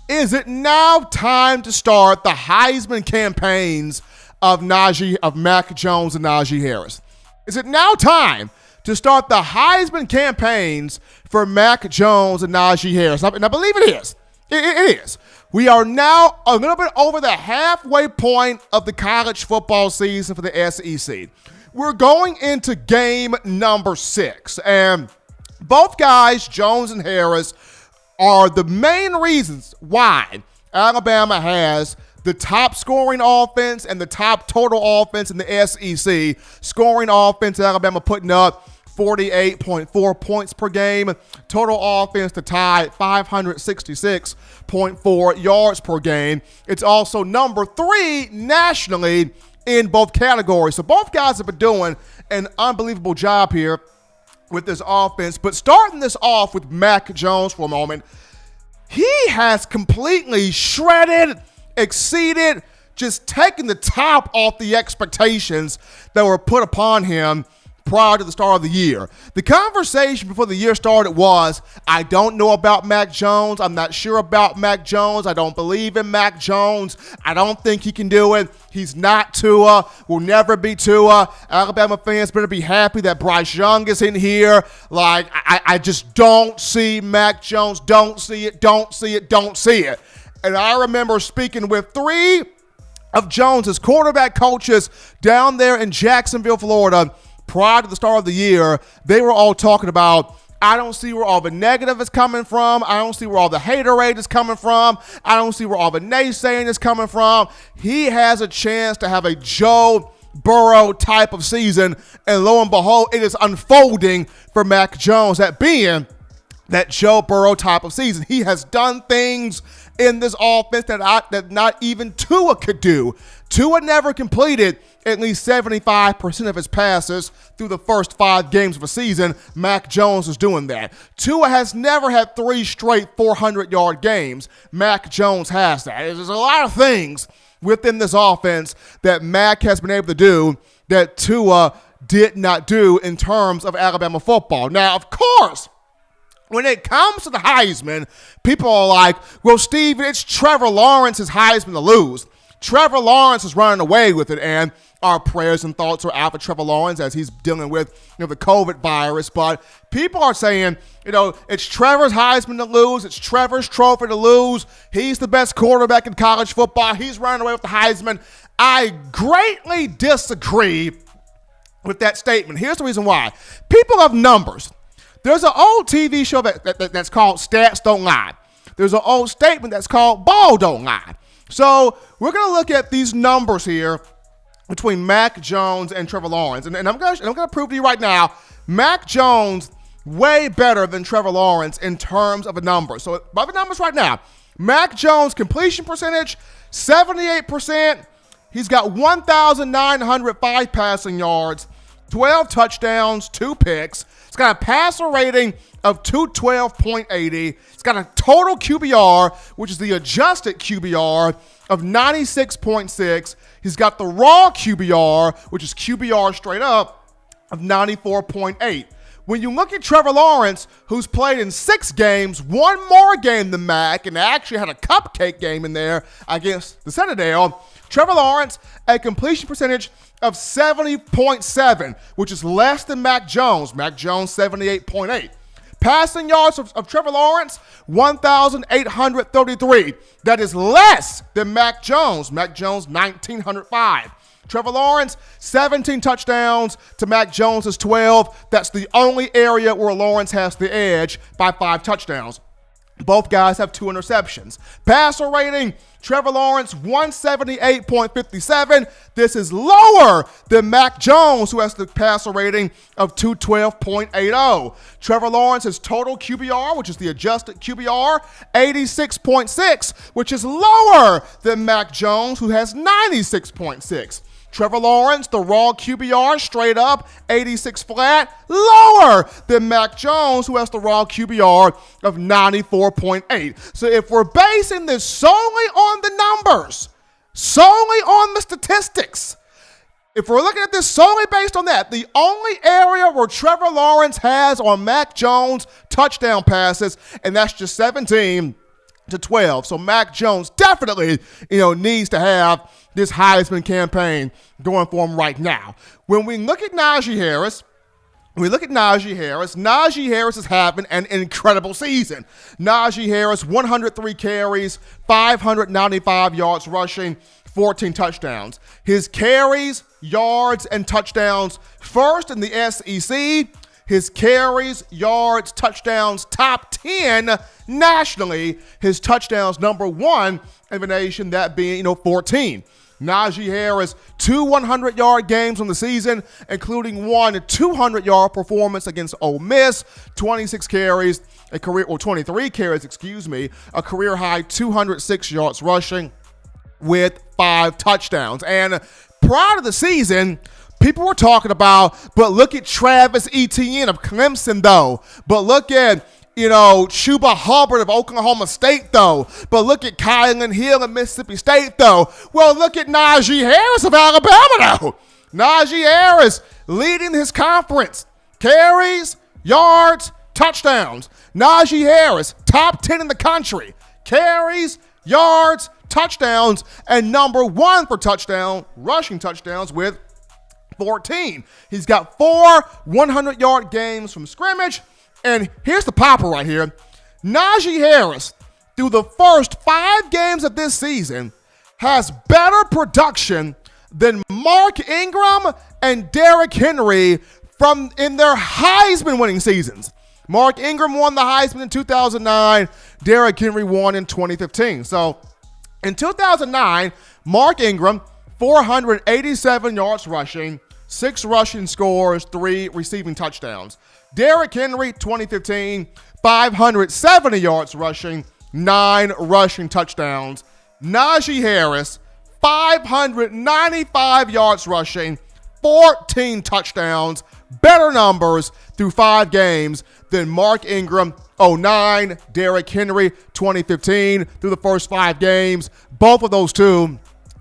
Is it now time to start the Heisman campaigns of Mac Jones and Najee Harris? Is it now time to start the Heisman campaigns for Mac Jones and Najee Harris? And I believe it is. It is. We are now a little bit over the halfway point of the college football season for the SEC. We're going into game number 6, and both guys, Jones and Harris, are the main reasons why Alabama has the top scoring offense and the top total offense in the SEC. Scoring offense, Alabama putting up 48.4 points per game. Total offense to tie 566.4 yards per game. It's also number 3 nationally in both categories. So both guys have been doing an unbelievable job here with this offense. But starting this off with Mac Jones for a moment, he has completely shredded, exceeded, just taken the top off the expectations that were put upon him prior to the start of the year. The conversation before the year started was, I don't know about Mac Jones. I'm not sure about Mac Jones. I don't believe in Mac Jones. I don't think he can do it. He's not Tua. Will never be Tua. Alabama fans better be happy that Bryce Young is in here. Like, I just don't see Mac Jones. Don't see it. Don't see it. Don't see it. And I remember speaking with 3 of Jones's quarterback coaches down there in Jacksonville, Florida, prior to the start of the year. They were all talking about I don't see where all the negative is coming from. I don't see where all the haterade is coming from. I don't see where all the naysaying is coming from. He has a chance to have a Joe Burrow type of season, and lo and behold, it is unfolding for Mac Jones, that being that Joe Burrow type of season. He has done things in this offense that not even Tua could do. Tua never completed at least 75% of his passes through the first 5 games of a season. Mac Jones is doing that. Tua has never had 3 straight 400-yard games. Mac Jones has that. There's a lot of things within this offense that Mac has been able to do that Tua did not do in terms of Alabama football. Now, of course, when it comes to the Heisman, people are like, well, Steve, it's Trevor Lawrence's Heisman to lose. Trevor Lawrence is running away with it, and our prayers and thoughts are out for Trevor Lawrence as he's dealing with the COVID virus. But people are saying, it's Trevor's Heisman to lose. It's Trevor's trophy to lose. He's the best quarterback in college football. He's running away with the Heisman. I greatly disagree with that statement. Here's the reason why. People love numbers. There's an old TV show that's called Stats Don't Lie. There's an old statement that's called Ball Don't Lie. So we're going to look at these numbers here between Mac Jones and Trevor Lawrence. And I'm going to prove to you right now, Mac Jones way better than Trevor Lawrence in terms of the numbers. So by the numbers right now, Mac Jones completion percentage, 78%. He's got 1,905 passing yards, 12 touchdowns, 2 picks. He's got a passer rating of 212.80. He's got a total QBR, which is the adjusted QBR, of 96.6. He's got the raw QBR, which is QBR straight up, of 94.8. When you look at Trevor Lawrence, who's played in 6 games, 1 more game than Mac, and actually had a cupcake game in there against the Citadel, Trevor Lawrence, a completion percentage of 70.7, which is less than Mac Jones. Mac Jones, 78.8. Passing yards of Trevor Lawrence, 1,833. That is less than Mac Jones. Mac Jones, 1,905. Trevor Lawrence, 17 touchdowns to Mac Jones' 12. That's the only area where Lawrence has the edge by 5 touchdowns. Both guys have 2 interceptions. Passer rating, Trevor Lawrence, 178.57. This is lower than Mac Jones, who has the passer rating of 212.80. Trevor Lawrence's total QBR, which is the adjusted QBR, 86.6, which is lower than Mac Jones, who has 96.6. Trevor Lawrence, the raw QBR, straight up, 86 flat, lower than Mac Jones, who has the raw QBR of 94.8. So if we're basing this solely on the numbers, solely on the statistics, if we're looking at this solely based on that, the only area where Trevor Lawrence has on Mac Jones touchdown passes, and that's just 17 to 12. So Mac Jones definitely, needs to have this Heisman campaign going for him right now. When we look at Najee Harris, Najee Harris is having an incredible season. Najee Harris, 103 carries, 595 yards rushing, 14 touchdowns. His carries, yards, and touchdowns first in the SEC. His carries, yards, touchdowns, top 10 nationally. His touchdowns, number 1 in the nation, that being, 14. Najee Harris, 2 100-yard games on the season, including 1 200-yard performance against Ole Miss, 26 carries, 23 carries, a career high 206 yards rushing with 5 touchdowns. And prior to the season, people were talking about, but look at Travis Etienne of Clemson, though. But look at, Chuba Hubbard of Oklahoma State, though. But look at Kylan Hill of Mississippi State, though. Well, look at Najee Harris of Alabama, though. Najee Harris leading his conference. Carries, yards, touchdowns. Najee Harris, top 10 in the country. Carries, yards, touchdowns, and number 1 for rushing touchdowns with 14. He's got 4 100-yard games from scrimmage. And here's the popper right here. Najee Harris, through the first 5 games of this season, has better production than Mark Ingram and Derrick Henry in their Heisman winning seasons. Mark Ingram won the Heisman in 2009. Derrick Henry won in 2015. So in 2009, Mark Ingram, 487 yards rushing, 6 rushing scores, 3 receiving touchdowns. Derrick Henry, 2015, 570 yards rushing, 9 rushing touchdowns. Najee Harris, 595 yards rushing, 14 touchdowns, better numbers through 5 games than Mark Ingram, 09, Derrick Henry, 2015, through the first 5 games. Both of those two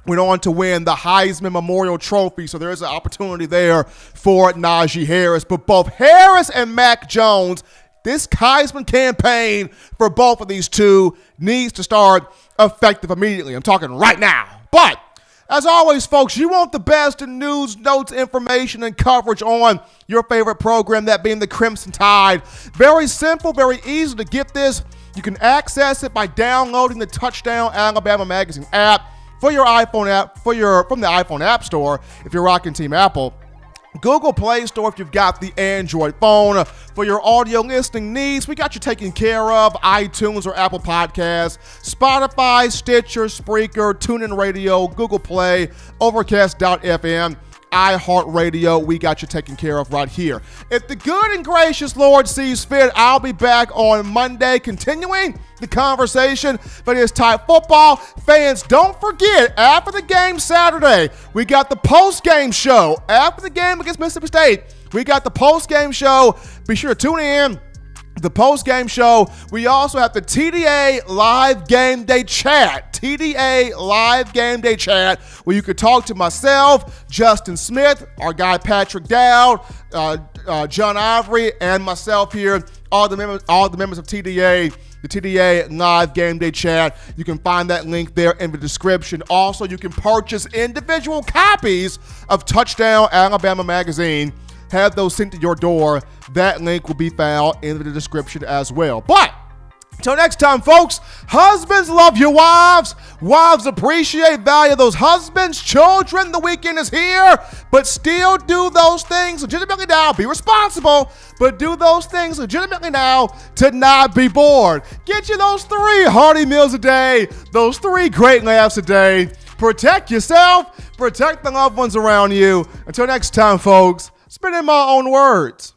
went on to win the Heisman Memorial Trophy, so there's an opportunity there for Najee Harris. But both Harris and Mac Jones, this Heisman campaign for both of these two needs to start effective immediately. I'm talking right now. But as always, folks, you want the best in news, notes, information, and coverage on your favorite program, that being the Crimson Tide. Very simple, very easy to get this. You can access it by downloading the Touchdown Alabama Magazine app for your iPhone app, from the iPhone App Store if you're rocking Team Apple. Google Play Store if you've got the Android phone. For your audio listening needs, we got you taken care of. iTunes or Apple Podcasts, Spotify, Stitcher, Spreaker, TuneIn Radio, Google Play, Overcast.fm, iHeartRadio. We got you taken care of right here. If the good and gracious Lord sees fit, I'll be back on Monday continuing the conversation for this Tide football. Fans, don't forget, after the game Saturday, we got the post-game show. After the game against Mississippi State, we got the post-game show. Be sure to tune in. The post-game show. We also have the TDA Live Game Day Chat. TDA Live Game Day Chat, where you could talk to myself, Justin Smith, our guy Patrick Dowd, John Ivory, and myself here, all the members of TDA, the TDA Live Game Day Chat. You can find that link there in the description. Also, you can purchase individual copies of Touchdown Alabama Magazine. Have those sent to your door. That link will be found in the description as well. But until next time, folks, husbands love your wives. Wives appreciate, value those husbands. Children, the weekend is here, but still do those things legitimately now. Be responsible, but do those things legitimately now to not be bored. Get you those 3 hearty meals a day, those 3 great laughs a day. Protect yourself, protect the loved ones around you. Until next time, folks, spit in my own words.